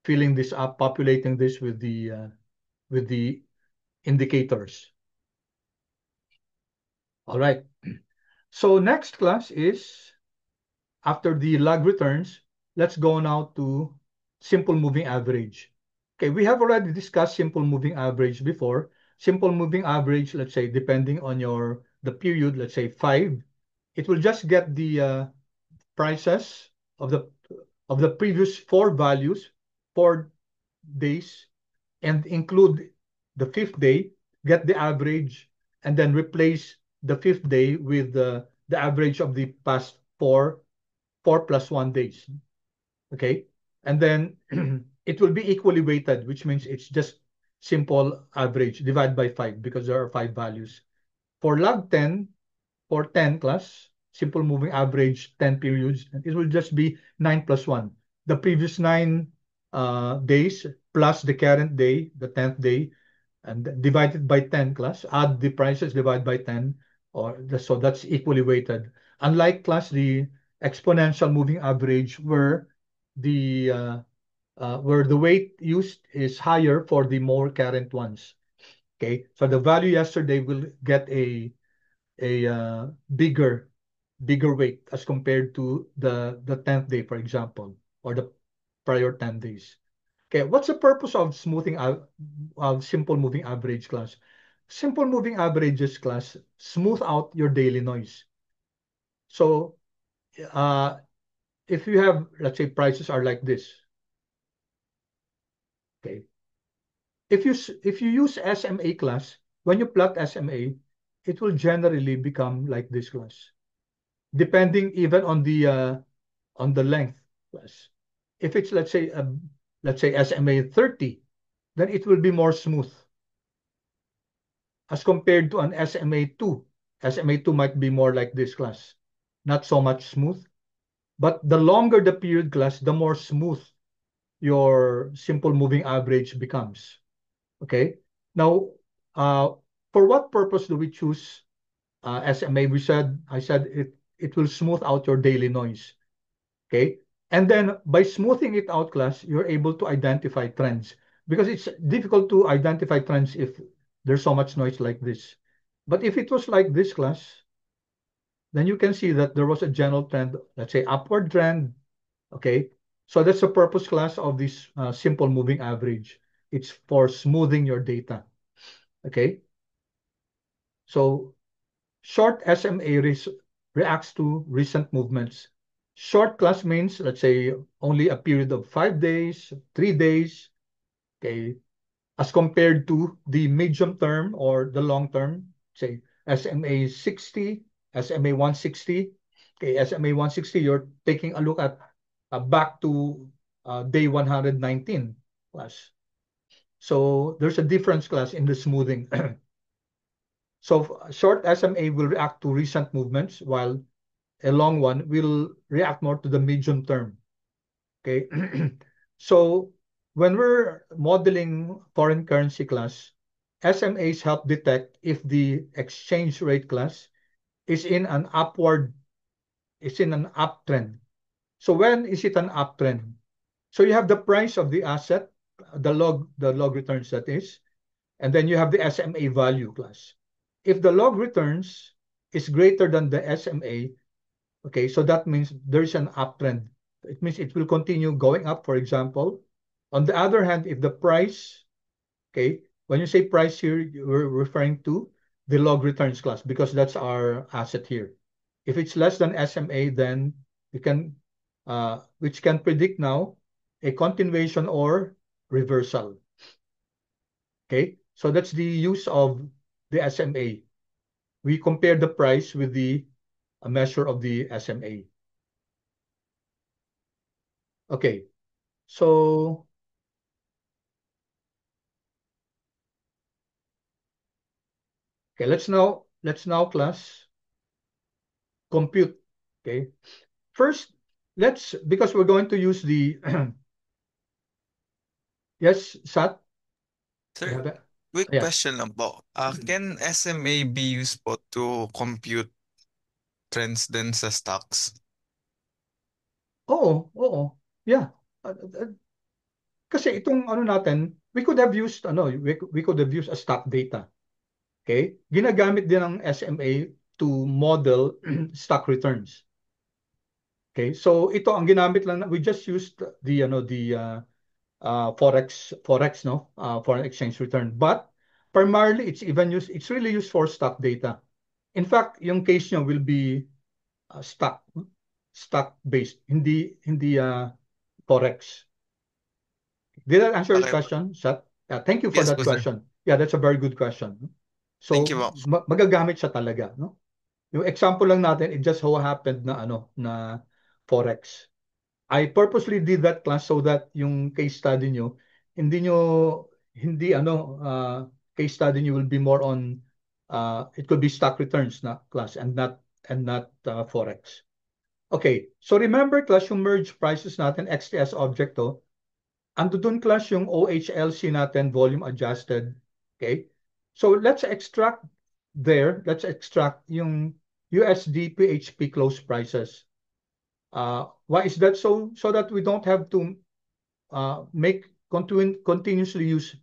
filling this up, populating this with the indicators. All right. So next class is after the lag returns, let's go now to simple moving average. Okay, we have already discussed simple moving average before. Simple moving average, let's say, depending on the period, let's say 5, it will just get the prices of the previous 4 values, 4 days, and include the fifth day, get the average, and then replace the fifth day with the average of the past 4 plus 1 days. Okay, and then it will be equally weighted, which means it's just simple average divided by 5 because there are 5 values. For log 10, for 10 class, simple moving average 10 periods, and it will just be 9 plus 1. The previous 9 days plus the current day, the 10th day, and divided by 10 class, add the prices, divide by 10, so that's equally weighted. Unlike class, the exponential moving average the where the weight used is higher for the more current ones. Okay, so the value yesterday will get a bigger weight as compared to the 10th day, for example, or the prior 10 days. Okay, what's the purpose of smoothing out of simple moving average class? Simple moving averages class smooth out your daily noise. So uh, if you have, let's say, prices are like this. Okay, if you use SMA class, when you plot SMA, it will generally become like this class, depending even on the length class. If it's let's say SMA 30, then it will be more smooth as compared to an SMA 2. SMA 2 might be more like this class, not so much smooth. But the longer the period class, the more smooth your simple moving average becomes. Okay. Now, uh, for what purpose do we choose SMA? I said it will smooth out your daily noise. Okay. And then by smoothing it out, class, you're able to identify trends because it's difficult to identify trends if there's so much noise like this. But if it was like this, class, then you can see that there was a general trend, let's say upward trend. Okay. So that's the purpose, class, of this simple moving average. It's for smoothing your data. Okay. So short SMA reacts to recent movements. Short class means, let's say, only a period of 5 days, 3 days. Okay. as compared to the medium term or the long term, say SMA 60, SMA 160. Okay, SMA 160, you're taking a look at back to day 119 class. So there's a difference class in the smoothing. So short SMA will react to recent movements, while a long one will react more to the medium term. Okay. So when we're modeling foreign currency class, SMAs help detect if the exchange rate class is in an uptrend. So when is it an uptrend? So you have the price of the asset, the log returns that is, and then you have the SMA value class. If the log returns is greater than the SMA, okay, so that means there's an uptrend. It means it will continue going up, for example. On the other hand, if the price, okay, when you say price here, you're referring to the log returns class because that's our asset here. If it's less than SMA, then we can, which can predict now a continuation or reversal. Okay, so that's the use of the SMA. We compare the price with the measure of the SMA. Okay, so okay, let's now class compute. Okay, first let's because we're going to use the yes, Sat, you Sir, have it? quick Yeah. question lang po. Can SMA be used po to compute trends din sa stocks? Oo. Yeah. Uh, uh, Kasi itong ano natin, we could have used we could have used a stock data. Okay? Ginagamit din ng SMA to model stock returns. Okay? So ito ang ginamit lang we just used the forex no foreign exchange return, but primarily it's really used for stock data. In fact, yung case nyo will be stock based, hindi forex. Did that answer your Okay po. question, Sat? Yeah, thank you for Yes that po, sir. question. Yeah, that's a very good question. Thank you So po. magagamit siya talaga, no? Yung example lang natin, it just so happened na na forex. I purposely did that class so that yung case study nyo, hindi nyo, hindi case study nyo will be more on, it could be stock returns na class and not forex. Okay, so remember class yung merge prices natin, XTS object to, ando dun class yung OHLC natin, volume adjusted. Okay, so let's extract yung USD PHP close prices. Why is that so that we don't have to make continuously use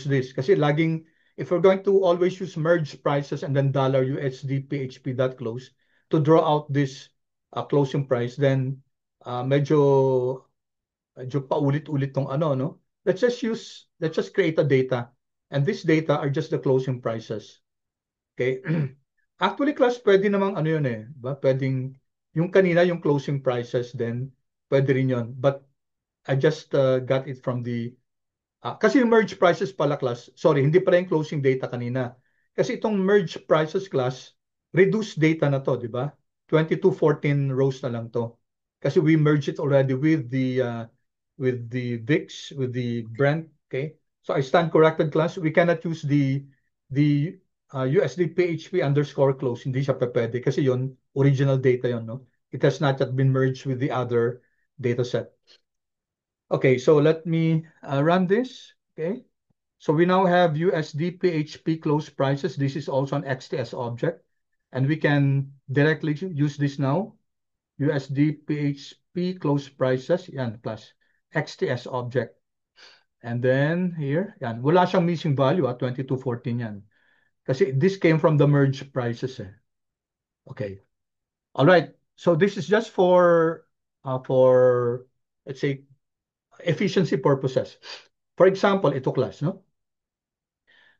this kasi laging if we're going to always use merge prices and then dollar USD PHP that close to draw out this closing price, then medyo paulit-ulit tong no. Let's just create a data, and this data are just the closing prices. Okay. Actually, class, pwede namang yun ba? Pwedeng, yung kanina, yung closing prices, then pwede rin yun. But I just got it from kasi yung merge prices pala, class, sorry, hindi pala yung closing data kanina. Kasi itong merge prices, class, reduced data na to, di ba? 2214 rows na lang to. Kasi we merge it already with the VIX, with the Brent, okay? So I stand corrected, class. We cannot use the USD PHP underscore close. Hindi siya pwede kasi yon original data yon, no? It has not yet been merged with the other data set. Okay, so let me run this. Okay, so we now have USD PHP close prices. This is also an XTS object, and we can directly use this now. USD PHP close prices, yan, plus XTS object. And then here, yan, wala siyang missing value, 2214 yan. Kasi this came from the merge prices. Okay, all right. So this is just for let's say efficiency purposes. For example, ito class, no?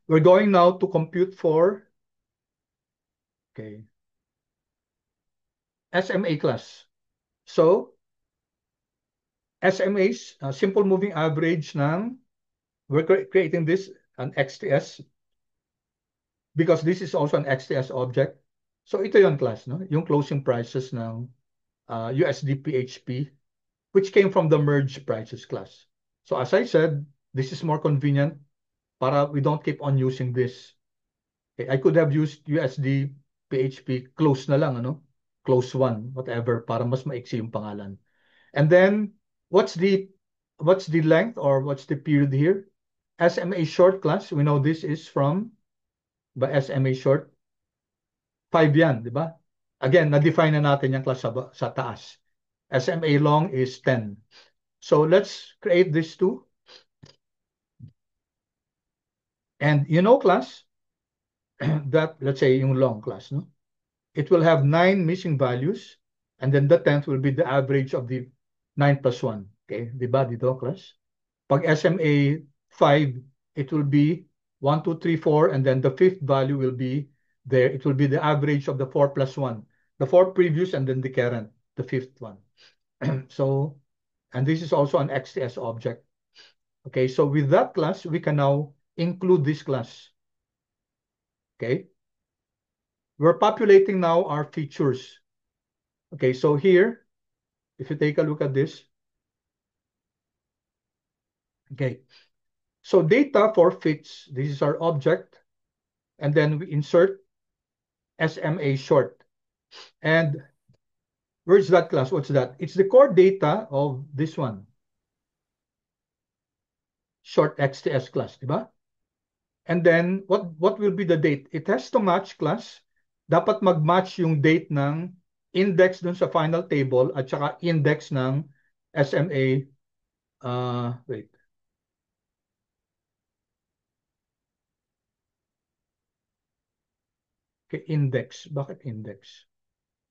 We're going now to compute for, okay, SMA class. So, SMA's simple moving average ng We're creating this an XTS because this is also an XTS object. So ito yung class, no? Yung closing prices ng USD PHP, which came from the merge prices class. So as I said, this is more convenient para we don't keep on using this. Okay, I could have used USD PHP close na lang, ano? Close one, whatever, para mas maiksi yung pangalan. And then, what's the length or what's the period here? SMA short class, we know this is from by SMA short. 5 yan, di ba? Again, na-define na natin yung class sa taas. SMA long is 10. So let's create this two. And you know, class, that let's say yung long class, no? It will have 9 missing values, and then the 10th will be the average of the 9 plus 1. Okay, di ba dito, class? Pag SMA 5, it will be 1, 2, 3, 4, and then the 5th value will be there. It will be the average of the 4 plus 1. The 4 previous and then the current, the 5th one. So, and this is also an XTS object. Okay, so with that class, we can now include this class. Okay, we're populating now our features. Okay, so here, if you take a look at this, okay, so data for fits, this is our object, and then we insert SMA short. And where's that class? What's that? It's the core data of this one, short XTS class, di ba? And then, what will be the date? It has to match, class. Dapat mag-match yung date ng index dun sa final table at saka index ng SMA, wait. Okay, index. Bakit index?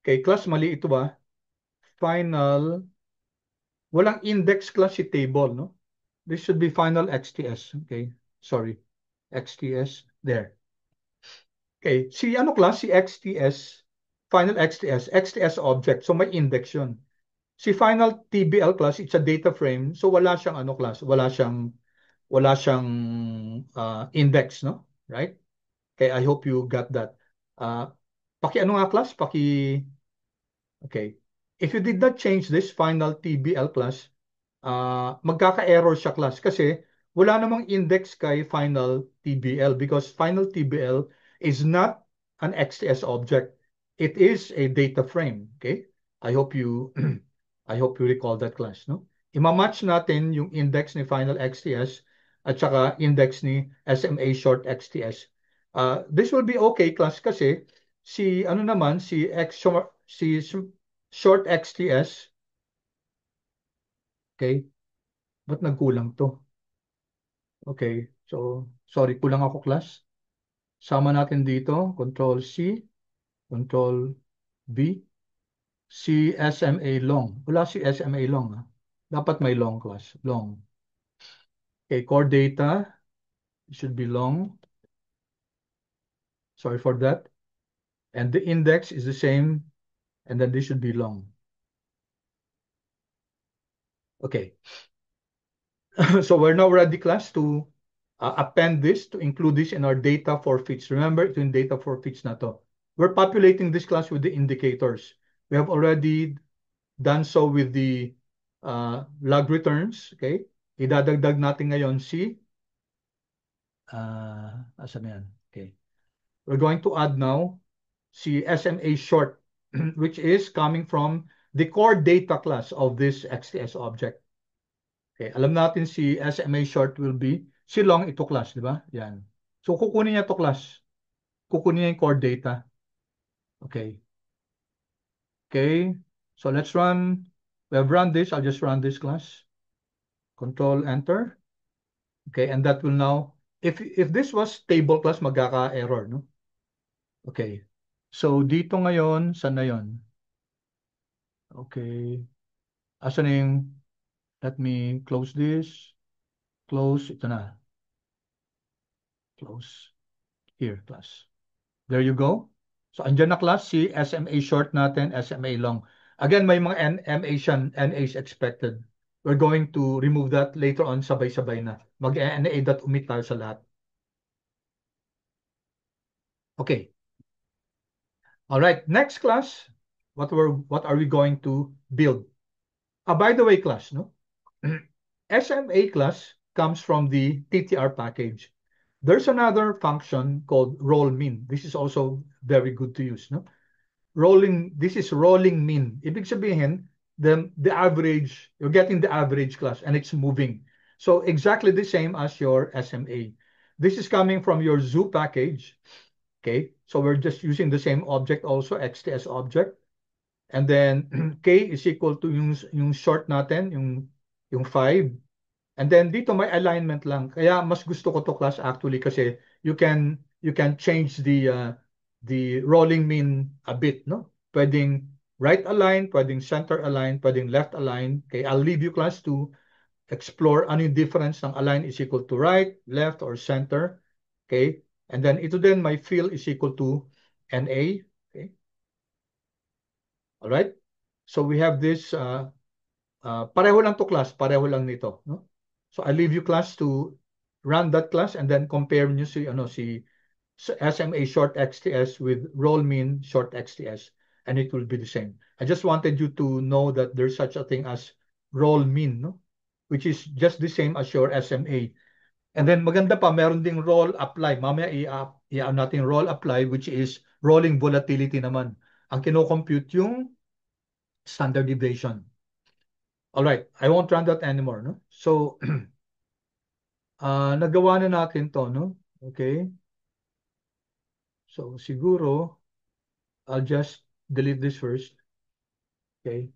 Okay, class, mali ito ba? Final, walang index class si table, no? This should be final XTS. Okay, sorry. XTS, there. Okay, si ano class? Si XTS, final XTS, XTS object. So may index yun. Si final TBL class, it's a data frame. So wala siyang ano class, wala siyang index, no? Right? Okay, I hope you got that. Paki ano nga class? Okay. If you did not change this final TBL class, magkaka-error siya class kasi wala namang index kay final TBL because final TBL is not an XTS object. It is a data frame. Okay? I hope you I hope you recall that class, no? Imamatch natin yung index ni final XTS at saka index ni SMA short XTS. This will be okay class kasi si ano naman si short XTS, okay? Ba't nagkulang to? Okay, so sorry, kulang ako class. Sama natin dito, Control C, Control B, si SMA long. Wala si SMA long. Ha? Dapat may long class, long. Okay, core data, it should be long. Sorry for that. And the index is the same, and then this should be long. Okay. So we're now ready, class, to append this, to include this in our data for fits. Remember, ito yung data for fits na to. We're populating this class with the indicators. We have already done so with the log returns. Okay? Idadagdag natin ngayon si, asan na yan? Okay. We're going to add now si SMA short, which is coming from the core data class of this XTS object. Okay, alam natin si SMA short will be si long ito class, di ba? Yan. So kukunin niya to class. Kukunin niya yung core data. Okay. Okay. So let's run. We have run this. I'll just run this class. Control enter. Okay, and that will now, if this was table class, magkaka-error, no? Okay. So dito ngayon, saan na yun? Okay. Asan na yung, let me close this. Close, ito na. Close. Here, class. There you go. So, andyan na class, si SMA short natin, SMA long. Again, may mga NA siya, NA is expected. we're going to remove that later on sabay-sabay na. Mag-NA.omit tayo sa lahat. Okay. All right, next class, what are we going to build? By the way, class, no? SMA class comes from the TTR package. There's another function called roll min. This is also very good to use, no? This is rolling min. Ibig sabihin, the average, you're getting the average class and it's moving. So exactly the same as your SMA. This is coming from your zoo package. Okay, so we're just using the same object also, XTS object. And then K is equal to yung short natin, yung 5. And then dito may alignment lang. Kaya mas gusto ko to class actually kasi you can change the rolling mean a bit, no? Pwedeng right align, pwedeng center align, pwedeng left align. Okay, I'll leave you class to explore ano yung difference ng align is equal to right, left, or center. Okay? And then ito din, my fill is equal to NA. Okay? All right? So we have this, pareho lang to class, pareho lang nito. No? So I leave you class to run that class and then compare nyo si SMA short XTS with roll mean short XTS, and it will be the same. I just wanted you to know that there's such a thing as roll mean, no? Which is just the same as your SMA. And then maganda pa, meron ding roll apply. Mamaya i-ano natin roll apply, which is rolling volatility naman. Ang kino-compute yung standard deviation. All right, I won't run that anymore, no? So, nagawa na natin to, no? Okay. So, siguro, I'll just delete this first. Okay.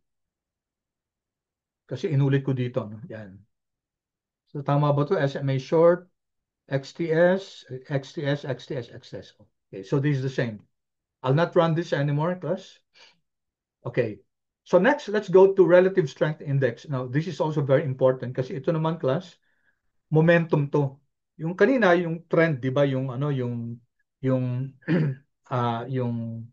Kasi inulit ko dito, no? Yan. So, tama ba to? SMA short, XTS, XTS, XTS, XTS. Okay, so this is the same. I'll not run this anymore, class. Okay. So next, let's go to relative strength index. Now, this is also very important kasi ito naman, class, momentum to. Yung kanina, yung trend, di ba? Yung yung yung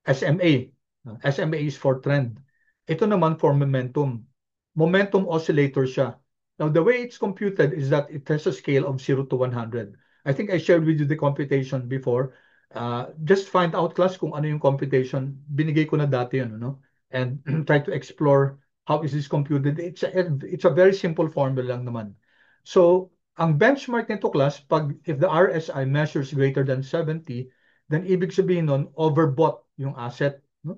SMA. SMA is for trend. Ito naman for momentum. Momentum oscillator siya. Now, the way it's computed is that it has a scale of 0 to 100. I think I shared with you the computation before. Just find out, class, kung ano yung computation. Binigay ko na dati yun, no? And try to explore how is this computed. It's a very simple formula lang naman. So, ang benchmark nito, class, if the RSI measures greater than 70, then ibig sabihin nun, overbought yung asset. No?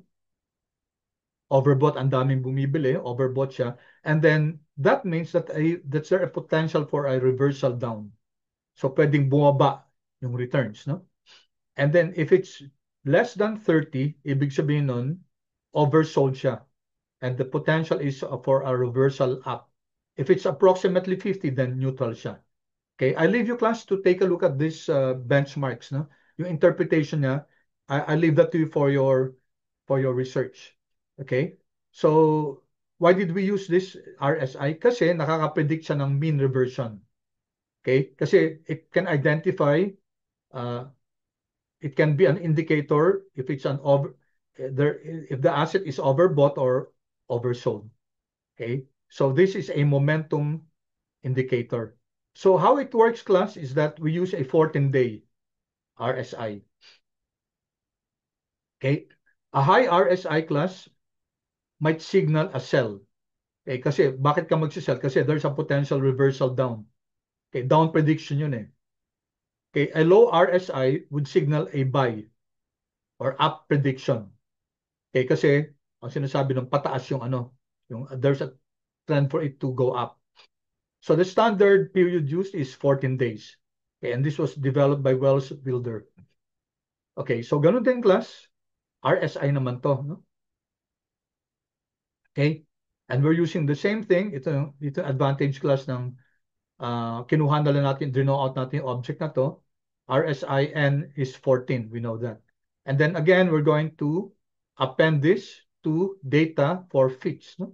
Overbought, ang daming bumibili, overbought siya. And then, that means that that's there a potential for a reversal down. So, pwedeng bumaba yung returns. No? And then, if it's less than 30, ibig sabihin nun, oversold siya. And the potential is for a reversal up. If it's approximately 50, then neutral siya. Okay, I leave you, class, to take a look at these benchmarks. No? Yung interpretation niya, I leave that to you for your research. Okay, so why did we use this RSI? Kasi nakaka-predict siya ng mean reversion. Okay, kasi it can identify, it can be an indicator if it's if the asset is overbought or oversold. Okay, so this is a momentum indicator. So how it works, class, is that we use a 14-day RSI. Okay, a high RSI, class, might signal a sell. Okay, kasi bakit ka magsisell? Kasi there's a potential reversal down. Okay, down prediction yun eh. Okay, a low RSI would signal a buy or up prediction. Okay, kasi ang sinasabi ng pataas yung there's a trend for it to go up. So the standard period used is 14 days. Okay, and this was developed by Wells Builder. Okay, so ganun din, class. RSI naman to, no? Okay, and we're using the same thing. Ito advantage, class, ng kinuha na lang natin, draw out natin yung object na to. RSIN is 14, we know that. And then again, we're going to append this to data for fits, no?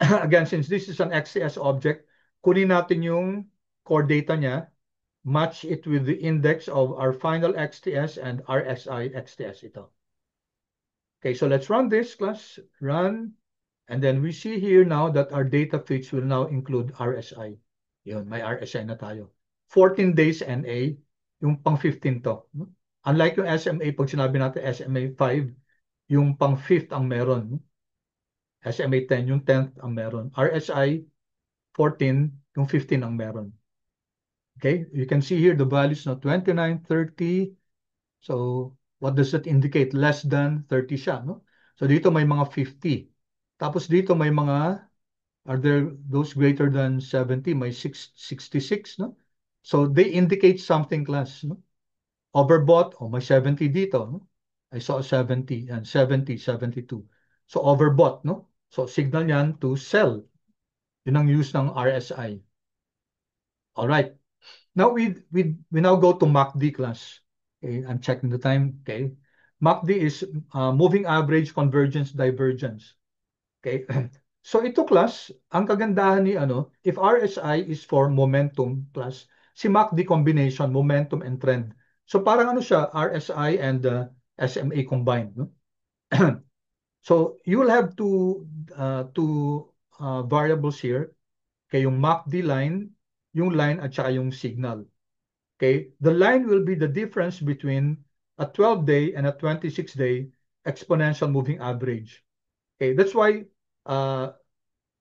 Again, since this is an XTS object, kunin natin yung core data niya, match it with the index of our final XTS and RSI XTS ito. Okay, so let's run this, class. Run. And then we see here now that our data feeds will now include RSI. Yun, may RSI na tayo. 14 days NA, yung pang 15 to. Unlike yung SMA, pag sinabi natin SMA 5, yung pang 5th ang meron. SMA 10, yung 10th ang meron. RSI 14, yung 15 ang meron. Okay, you can see here the values now 29, 30. So, what does that indicate? Less than 30 siya, no? So, dito may mga 50. Tapos dito may mga, are there those greater than 70? May 66, no? So, they indicate something class, no? Overbought, may 70 dito, no? I saw 70 and 70, 72. So, overbought, no? So, signal yan to sell. Yun ang use ng RSI. All right. Now we now go to MACD class. Okay, I'm checking the time. Okay, MACD is moving average convergence divergence. Okay, so ito class, ang kagandahan ni if RSI is for momentum class, si MACD combination momentum and trend. So parang siya, RSI and SMA combined, no? So you will have two variables here. Okay, yung MACD line, yung line at saka yung signal. Okay, the line will be the difference between a 12-day and a 26-day exponential moving average. Okay, that's why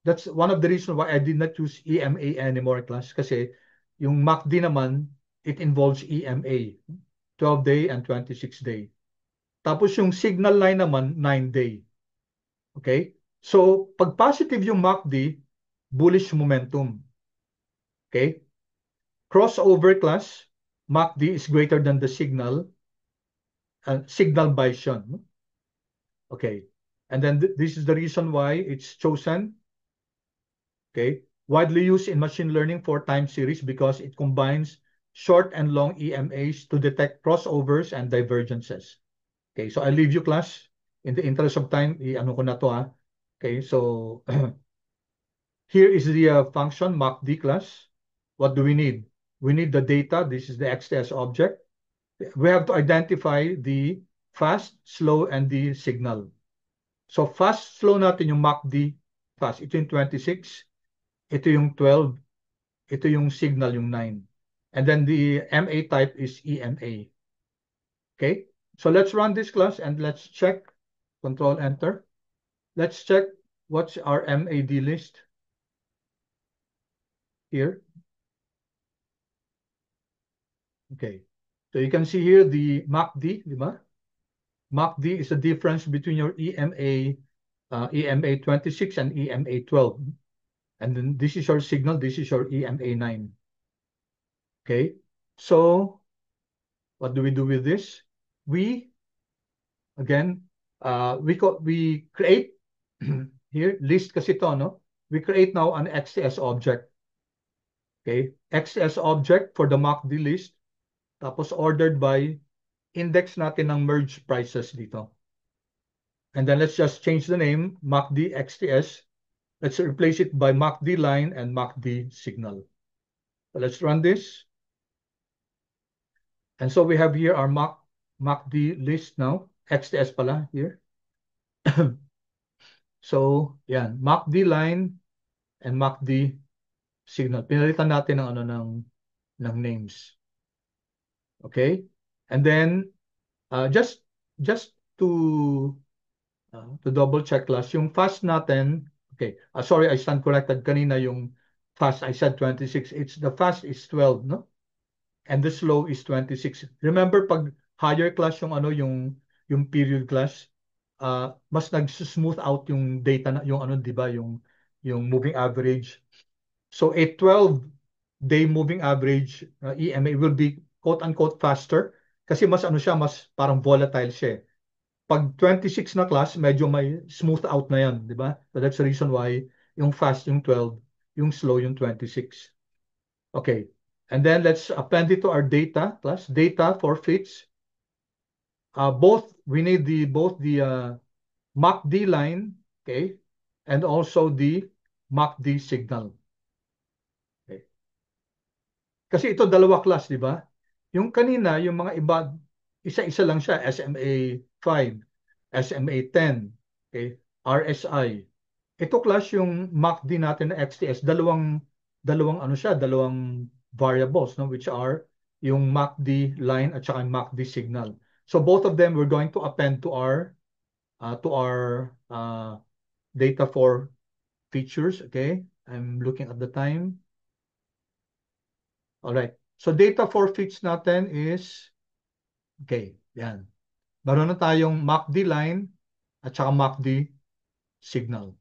that's one of the reasons why I did not use EMA anymore class kasi yung MACD naman it involves EMA 12-day and 26-day. Tapos yung signal line naman 9-day. Okay? So pag positive yung MACD, bullish momentum. Okay? Crossover class, MACD is greater than the signal Bayesian. Okay, and then this is the reason why it's chosen. Okay, widely used in machine learning for time series because it combines short and long EMAs to detect crossovers and divergences. Okay, so I leave you class. In the interest of time, i-ano ko na to ha. Okay, so here is the function MACD class. What do we need? We need the data. This is the XTS object. We have to identify the fast, slow, and the signal. So fast, slow natin yung MACD fast. Ito yung 26, ito yung 12, ito yung signal yung 9. And then the MA type is EMA. Okay, so let's run this class and let's check. Control Enter. Let's check what's our MAD list here. Okay, so you can see here the MACD, di ba? MACD is the difference between your EMA 26 and EMA 12. And then this is your signal, this is your EMA 9. Okay, so what do we do with this? We, again, we create, here, list kasi to, no? We create now an XTS object. Okay, XTS object for the MACD list. Tapos ordered by index natin ng merge prices dito. And then let's just change the name, MACD XTS. Let's replace it by MACD line and MACD signal. So let's run this. And so we have here our MACD list now. XTS pala here. So, yan, MACD line and MACD signal. Pinalitan natin ng names. Okay? And then just to double check class, yung fast natin, okay, sorry, I stand corrected. Kanina yung fast, I said 26. The fast is 12, no? And the slow is 26. Remember, pag higher class yung period class, mas nag-smooth out yung data na, yung di ba, yung moving average. So a 12-day moving average EMA will be quote-unquote faster kasi mas siya, mas parang volatile siya. Pag 26 na class, medyo may smooth out na yan, di ba? So that's the reason why yung fast yung 12, yung slow yung 26. Okay. And then let's append it to our data class. Data for fits. We need both the MACD line, okay, and also the MACD signal. Okay. Kasi ito dalawa class, di ba? Yung kanina, yung mga iba, isa-isa lang siya, SMA 5, SMA 10, okay, RSI. ito class yung MACD natin na XTS, dalawang variables, no, which are yung MACD line at saka yung MACD signal. So both of them we're going to append to our data for features. Okay, I'm looking at the time. All right. So data for feeds natin is okay, yan. Meron na tayong MACD line at saka MACD signal.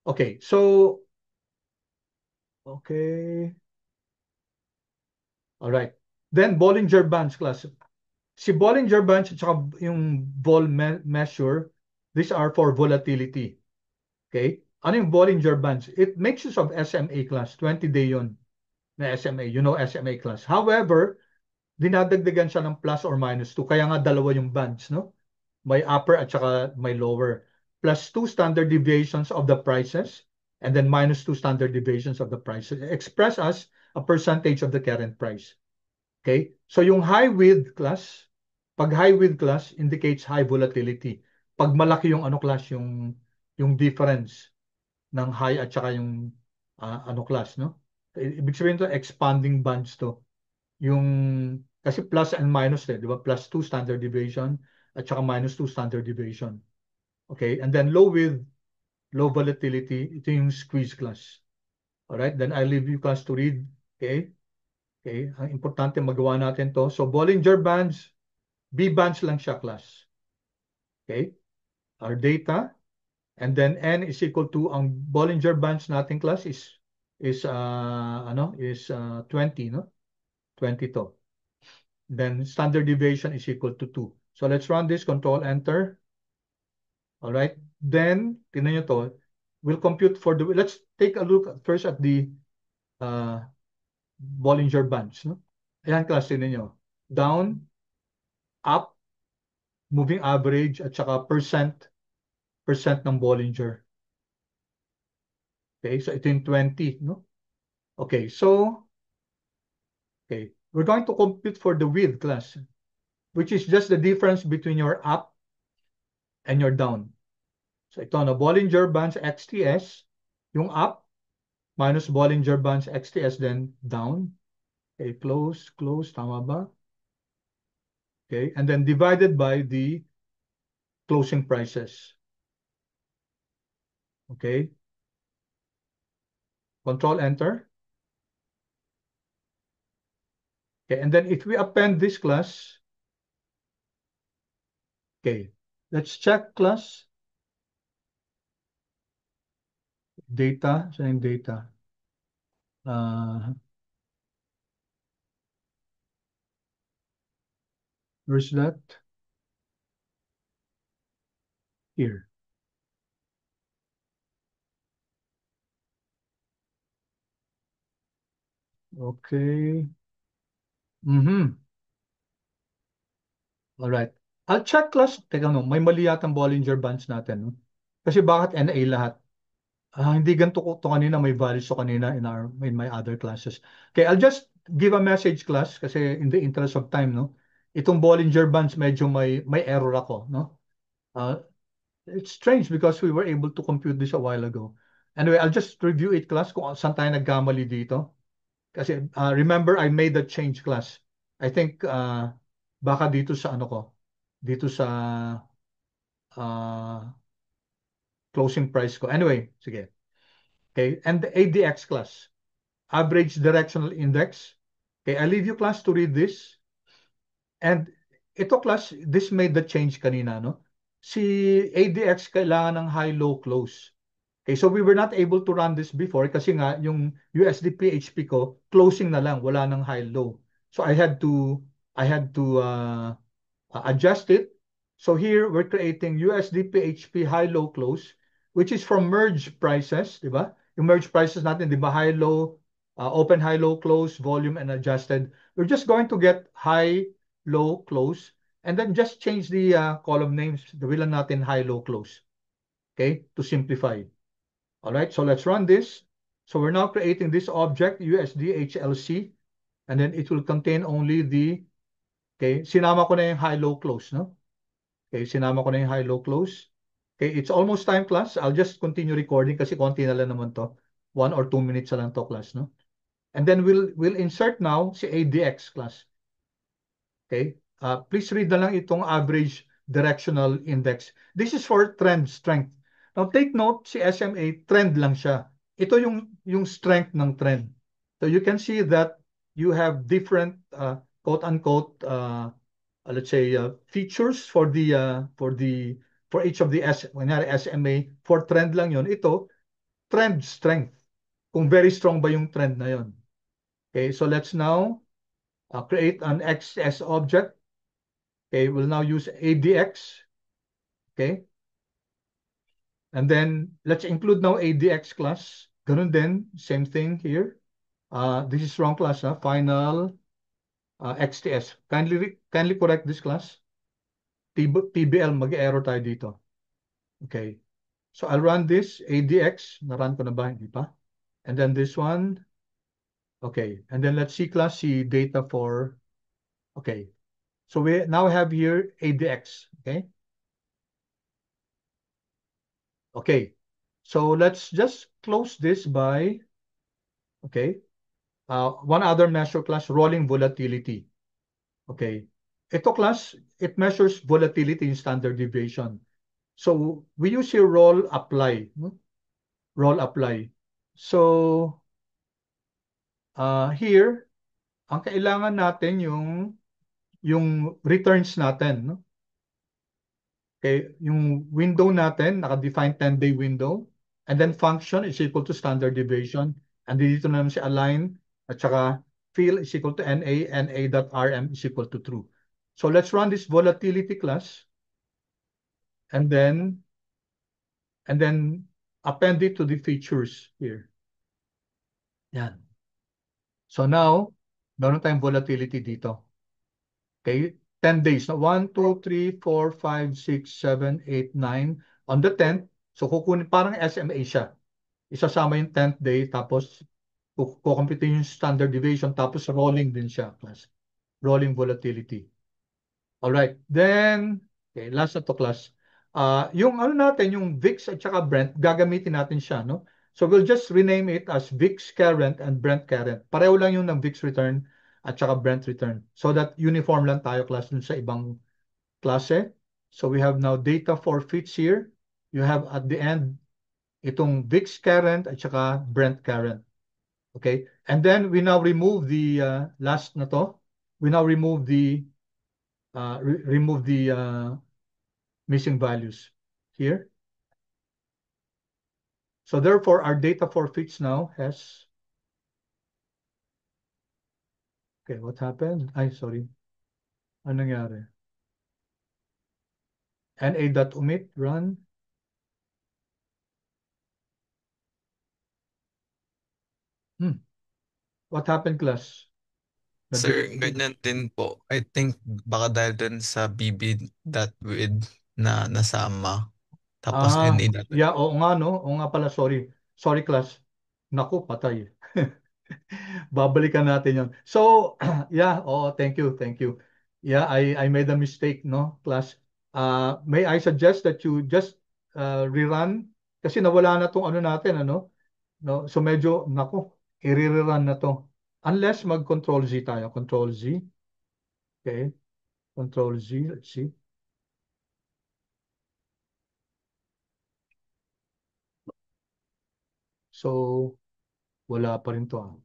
Okay, so okay. All right. Then Bollinger Bands class. Si Bollinger Bands at saka yung measure, these are for volatility. Okay? Ano yung Bollinger Bands? It makes use of SMA class. 20-day yun na SMA. You know SMA class. However, dinadagdagan siya ng plus or minus 2. Kaya nga dalawa yung bands, no? May upper at saka may lower. Plus 2 standard deviations of the prices and then minus 2 standard deviations of the prices. Express as a percentage of the current price. Okay? So yung high width class, pag high width class indicates high volatility. Pag malaki yung class, yung difference ng high at saka yung class, no? Ibig sabihin to expanding bands to. Yung kasi plus and minus di ba? Plus 2 standard deviation at saka minus 2 standard deviation. Okay? And then low width, low volatility, ito yung squeeze class. All right? Then I leave you class to read. Okay? Okay, ang importante magawa natin to. So Bollinger Bands, B bands lang siya class. Okay? Our data and then n is equal to ang Bollinger Bands natin class is 20, no? 20 to. Then standard deviation is equal to 2. So let's run this, control enter. All right? Then tingnan niyo to. We'll compute for the let's take a look first at the Bollinger Bands, no? Ayan class, tingnan niyo. Down, up, moving average at saka percent ng Bollinger. Okay, so ito yung 20, no? Okay, so we're going to compute for the width class, which is just the difference between your up and your down. So ito na Bollinger Bands XTS, yung up minus Bollinger Bands XTS, then down. Okay, close, tama ba? Okay, and then divided by the closing prices. Okay. Control enter. Okay, and then if we append this class, okay, let's check class. Data, saan data? Where's that? Here. Okay. All right. I'll check class. Teka no, may mali yatang Bollinger Bands natin. No? Kasi bakit NA lahat? Hindi ganito ko to kanina, may values to kanina in my other classes. Okay, I'll just give a message class kasi in the interest of time, no? Itong Bollinger Bands medyo may error ako, no? It's strange because we were able to compute this a while ago. Anyway, I'll just review it class kung saan tayo nagkamali dito. Kasi remember I made the change class. I think baka dito sa dito sa closing price ko. Anyway, sige. Okay, and the ADX class, average directional index. Okay, I leave you class to read this. And ito class, this made the change kanina, no? Si ADX kailangan ng high-low close. Okay, so we were not able to run this before kasi nga yung USD PHP ko closing na lang, wala nang high-low. So I had to adjust it. So here we're creating USD PHP high-low close, which is from merge prices, di ba? Yung merge prices natin, di ba? High-low, open high-low close, volume, and adjusted. We're just going to get high-low close and then just change the column names. Gawin lang natin high-low close. Okay, to simplify. All right, so let's run this. So we're now creating this object, USD HLC, and then it will contain only the, okay, sinama ko na yung high-low close, no? Okay, sinama ko na yung high-low close. Okay, it's almost time, class. I'll just continue recording kasi konti na lang naman to. 1 or 2 minutes na lang to, class, no? And then we'll insert now si ADX, class. Okay? Please read na lang itong average directional index. This is for trend strength. Now take note, si SMA, trend lang siya. Ito yung strength ng trend. So you can see that you have different quote-unquote let's say features for for each of the kunyari SMA, for trend lang yon. Ito, trend strength. Kung very strong ba yung trend na yon. Okay, so let's now create an XS object. Okay, we'll now use ADX. Okay. And then let's include now ADX class. Ganun din, same thing here. This is wrong class, final XTS. Kindly correct this class. TBL, mag-error tayo dito. Okay. So I'll run this ADX. Na-run ko na ba? Hindi pa. And then this one. Okay. And then let's see class, see data for. Okay. So we now have here ADX. Okay. Okay. So let's just close this by, okay, one other measure class, rolling volatility. Okay. Ito class, it measures volatility in standard deviation. So we use here roll apply. Roll apply. So here, ang kailangan natin yung returns natin. No? Okay, yung window natin, naka-define 10-day window. And then function is equal to standard deviation. And dito naman si align at saka fill is equal to NA, NA.RM is equal to true. So let's run this volatility class. And then append it to the features here. Yan. So now, meron tayong volatility dito. Okay, 10 days. No? 1, 2, 3, 4, 5, 6, 7, 8, 9. On the 10th, so kukunin, parang SMA siya. Isasama yung 10th day, tapos kukumpitin yung standard deviation, tapos rolling din siya, class. Rolling volatility. Alright, then, okay, last na to, class. Yung ano natin, yung VIX at saka Brent, gagamitin natin siya, no? So we'll just rename it as VIX current and Brent current. Pareho lang yung ng VIX return at saka Brent return. So that uniform lang tayo, class, dun sa ibang klase. So we have now data for fits here. You have at the end itong VIX current at saka Brent current. Okay? And then we now remove the last na to. We now remove the missing values here. So therefore, our data for fits now has. Okay, what happened? Ay, sorry. Ano nangyari? NA.omit, run. What happened, class? Sir, ganyan din po. I think baka dahil dun sa bb.with na nasama. Tapos NA. Yeah, oo nga, no? Oo nga pala, sorry. Sorry, class. Naku, patay. Babalikan natin yon. So, yeah, oh, thank you, thank you. Yeah, I made a mistake, no, class. May I suggest that you just rerun kasi nawala na tong ano natin, ano? No, so medyo nako, i-rerun na to. Unless mag-control Z tayo, control Z. Okay. Control Z, let's see. So, wala pa rin to.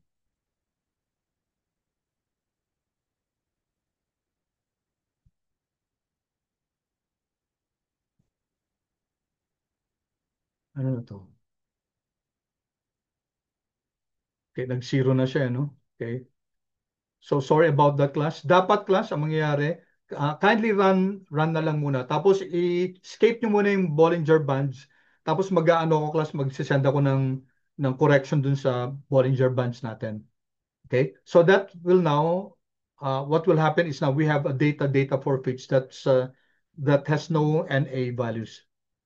Ano na to? Okay, nag-zero na siya, no? Okay. So sorry about that, class. Dapat, class, ang mangyayari, kindly run na lang muna. Tapos i-escape nyo muna yung Bollinger Bands. Tapos mag-aano ko, class, mag-send ako ng correction dun sa Bollinger Bands natin. Okay? So that will now, what will happen is now we have a data forfeits that has no NA values.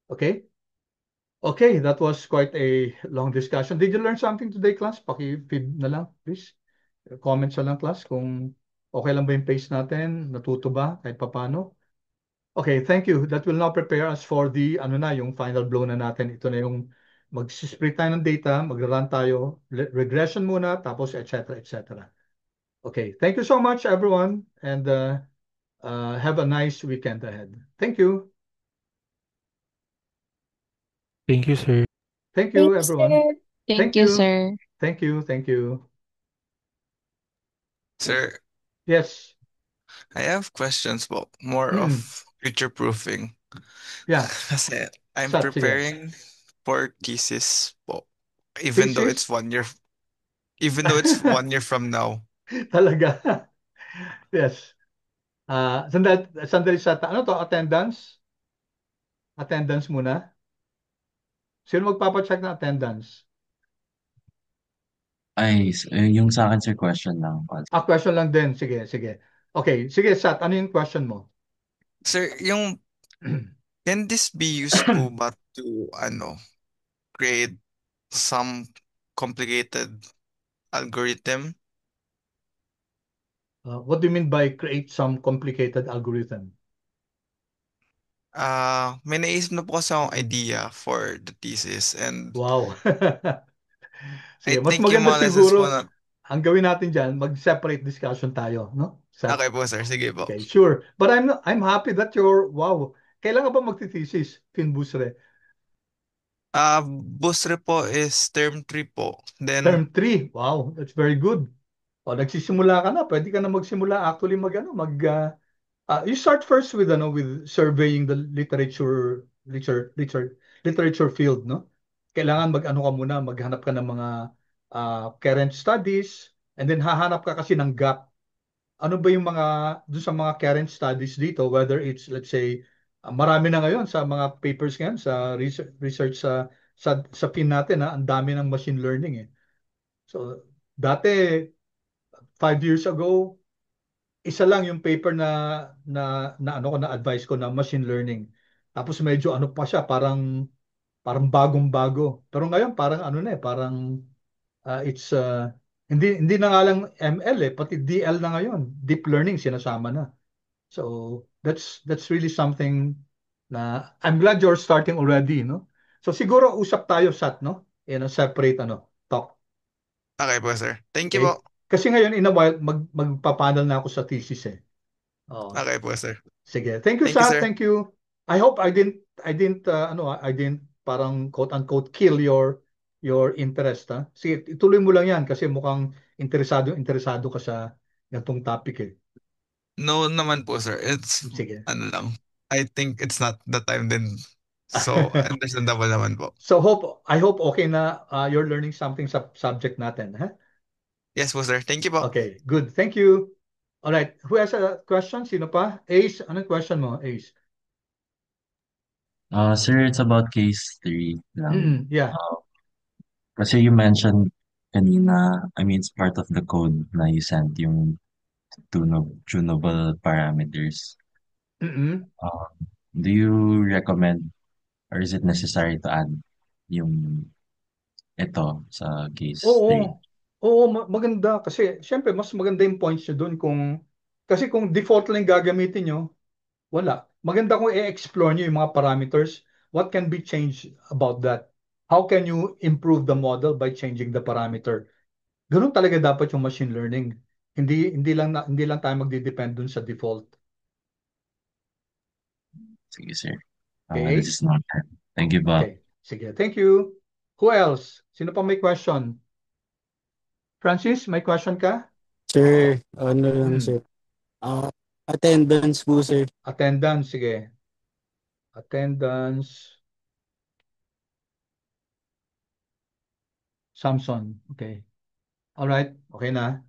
Okay? Okay, that was quite a long discussion. Did you learn something today, class? Paki-feed na lang, please. Comments na lang, class, kung okay lang ba yung pace natin, natuto ba kahit papano. Okay, thank you. That will now prepare us for the, ano na, yung final blow na natin. Ito na yung mag-split tayo ng data, mag-run tayo, regression muna, tapos et cetera, et cetera. Okay, thank you so much, everyone, and have a nice weekend ahead. Thank you. Thank you, sir. Thank you, Thanks, everyone. sir. Thank Thank you, you. sir. Thank you. Thank you. Sir, Yes. I have questions po. More of Mm, future proofing. yeah. Kasi I'm Sat, sige. preparing for thesis po. Even though it's Thesis? 1 year, even though it's 1 year from now. Talaga. Yes. Sandali sa, ano to, attendance? Attendance muna. Sino magpapacheck ng attendance? Ay, yung sa akin, sir, question lang. Question lang din. Sige, sige. Okay, sige, Sat, ano yung question mo? Sir, can this be used po ba to, create some complicated algorithm? What do you mean by create some complicated algorithm? May naisip na po kasi akong idea for the thesis and Wow. I Sige, mas think yung maganda mga lessons po siguro, na... ang gawin natin dyan, mag-separate discussion tayo, no? Sat? Okay po, sir. Sige po. Okay, sure. But I'm happy that wow. Kailan ka ba magti-thesis, Finbusre? Busre po is term 3 po. Then, Term 3. Wow, that's very good. O, nagsisimula ka na, pwede ka na magsimula actually you start first with with surveying the literature field, no? Kailangan mag-ano ka muna, maghanap ka ng mga current studies, and then hahanap ka kasi ng gap. Ano ba yung mga doon sa mga current studies dito, whether it's, let's say, marami na ngayon sa mga papers ngayon sa research sa pin natin, ang dami ng machine learning eh. So dati 5 years ago, isa lang yung paper na ano ko na advice ko na machine learning. Tapos medyo ano pa siya, parang bagong-bago. Pero ngayon parang ano na eh, parang it's hindi na nga lang ML eh, pati DL na ngayon. Deep learning sinasama na. So that's really something na I'm glad you're starting already, no? So siguro usap tayo Sat, no? In a separate talk. okay po, sir. Thank you Okay? po. Kasi ngayon in a while magpapanel na ako sa thesis eh. Oh, Okay po, sir. sige. Thank you, Thank you, Sat. sir. Thank you. I hope I didn't parang quote unquote kill your interest, ha. Sige, ituloy mo lang yan kasi mukhang interesado ka sa ganitong topic eh. No naman po, sir. It's, Sige. ano lang. I think it's not the time din. So, understandable naman po. So I hope okay na you're learning something sa subject natin, ha? Yes po, sir. Thank you po. Okay, good. Thank you. All right. Who has a question? Sino pa? Ace, anong question mo, Ace? Sir, it's about case 3 lang. Yeah. Kasi you mentioned kanina, I mean, it's part of the code na you sent yung tunable parameters. Mm-mm. Do you recommend or is it necessary to add yung ito sa case 3? Oo. Oo, maganda kasi syempre mas maganda yung points nyo doon kasi kung default lang yung gagamitin nyo, wala. Maganda kung i-explore nyo yung mga parameters. What can be changed about that? How can you improve the model by changing the parameter? Ganun talaga dapat yung machine learning. Hindi lang tayo magdi-depend dun sa default. Sige, sir. Okay, This Ace? is noted. Thank you ba? Okay. Sige, thank you. Who else? Sino pa may question? Francis, may question ka? Sir, ano lang, sir. Attendance po, sir. Attendance, sige. Attendance. Samson. Okay. All right. Okay na.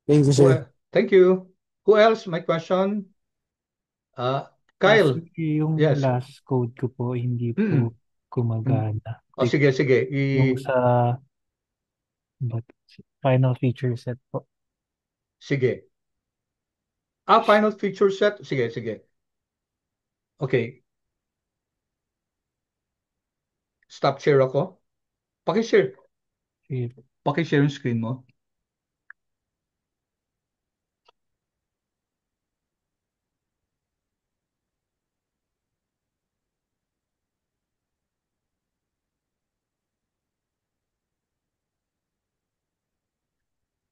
Thank you, sir. Thank you. Who else? My question? Kyle. Yung Yes. last code ko po, hindi Mm. po gumagana. O sige, sige. Yung sa final feature set po. Sige. Final feature set. Sige, sige. Okay. Stop share ako. Paki-share. Sige. Paki-share yung screen mo.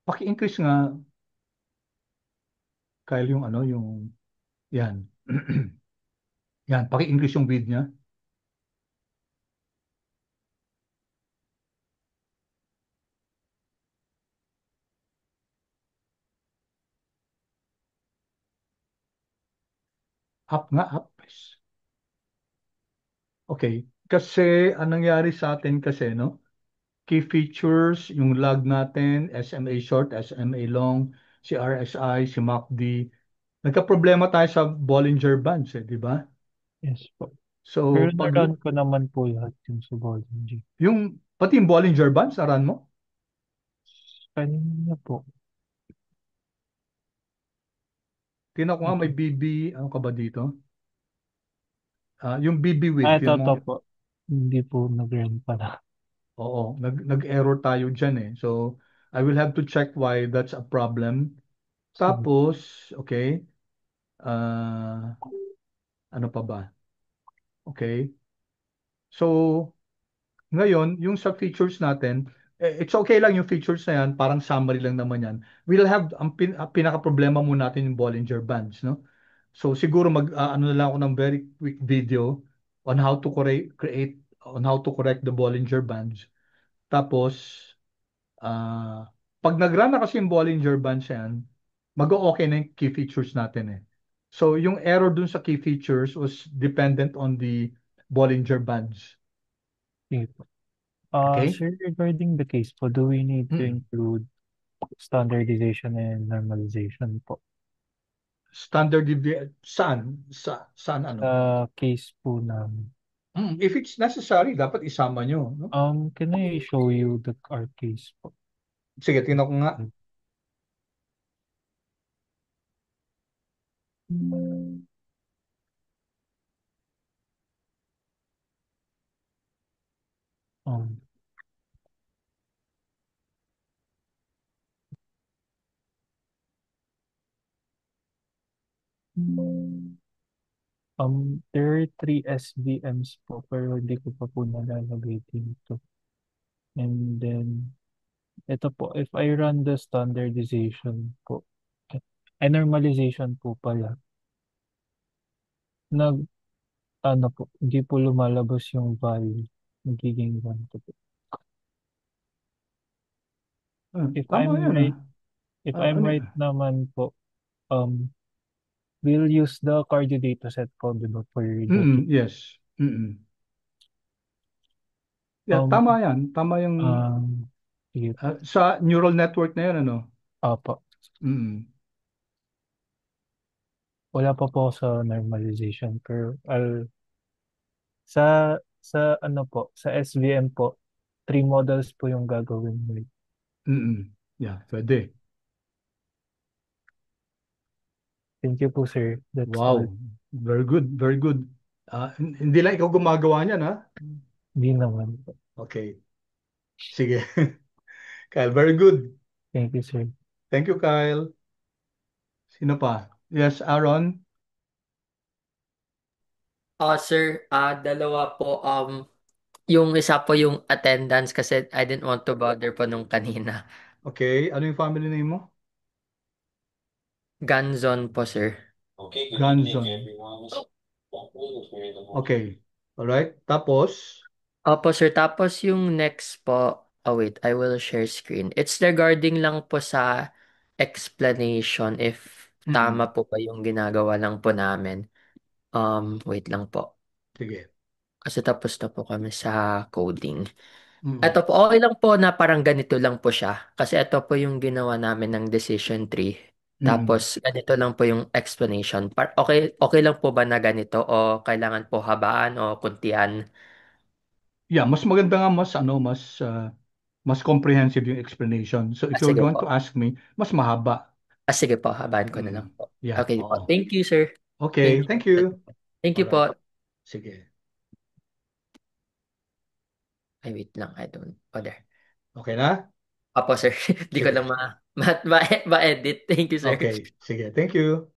Paki-increase nga, Kyle, yung ano, yung, yan. Yan, paki-increase yung width niya. Up nga, up, please. Okay. Kasi, anong nangyari sa atin kasi, no? Key features, yung log natin, SMA short, SMA long, si RSI, si MACD. Nagka-problema tayo sa Bollinger Bands, di ba? Yes po. So, Pero na-run ko naman po lahat yung sa Bollinger. pati yung Bollinger Bands, naran mo? Kanina po. Tingnan ko nga, may BB, ano ka ba dito? Yung BB width, Ito tingnan mo. po. Hindi po nag-run pala. Oo, nag-error tayo dyan eh. So, I will have to check why that's a problem. Sige. Tapos, okay, ano pa ba? Okay. So, ngayon, yung sa features natin, it's okay lang yung features na yan, parang summary lang naman yan. We'll have, ang pinaka-problema muna natin yung Bollinger Bands, no? So, siguro ano na lang ako ng very quick video on how to on how to correct the Bollinger Bands. Tapos, pag nag-run na kasi yung Bollinger Bands yan, mag-o-okay na yung key features natin eh. So, yung error dun sa key features was dependent on the Bollinger Bands. Sige po. Okay? Sir, regarding the case po, do we need to Mm. include standardization and normalization po? Standard saan? Saan ano? Case po namin. If it's necessary, dapat isama nyo. No? Can I show you our case po? Sige, tingnan ko nga. Um, there are 3 SVMs po, pero hindi ko pa po nalalagay dito. And then, ito po, if I run the standardization po, normalization po pala, ano po, hindi po lumalabas yung value, magiging 1 to po. If Tama I'm yan. right, if I'm Ano- right naman po, we'll use the cardio dataset po, di ba, for the Yes. Yeah, tama yan. Tama yung sige po. sa neural network na yan, ano? Apo. Mm. Wala pa po ako sa normalization, pero sa ano po, sa SVM po, 3 models po yung gagawin mo. Yeah, pwede. Thank you po, sir. That's Wow. all. Very good, very good. Hindi lang ikaw gumagawa niyan, ha? Hindi naman po. Okay. Sige. Kyle, very good. Thank you, sir. Thank you, Kyle. Sino pa? Yes, Aaron? Sir, dalawa po. Yung isa po yung attendance kasi I didn't want to bother po nung kanina. Okay. Ano yung family name mo? Ganzon po, sir. Ganzon. Okay. Alright. Tapos, Opo, sir. Tapos yung next po, wait, I will share screen. It's regarding lang po sa explanation if tama po ba yung ginagawa lang po namin. Wait lang po. sige. Kasi tapos na po kami sa coding. Mm. Ito po, okay lang po na parang ganito lang po siya. Kasi ito po yung ginawa namin ng decision tree. Tapos ganito lang po yung explanation. Okay lang po ba na ganito o kailangan po habaan o kuntian? Yeah, mas maganda nga mas comprehensive yung explanation. So if you're Sige going po. to ask me, mas mahaba. Sige po, habaan ko na lang po. Yeah, Okay po. oo. Thank you, sir. Okay, thank you. Thank you Alright. po. Sige. Ay, wait lang. I don't. There. Okay na? Apo, sir. Di ko Sige. lang ma-edit. Thank you, sir. Okay, sige. Thank you.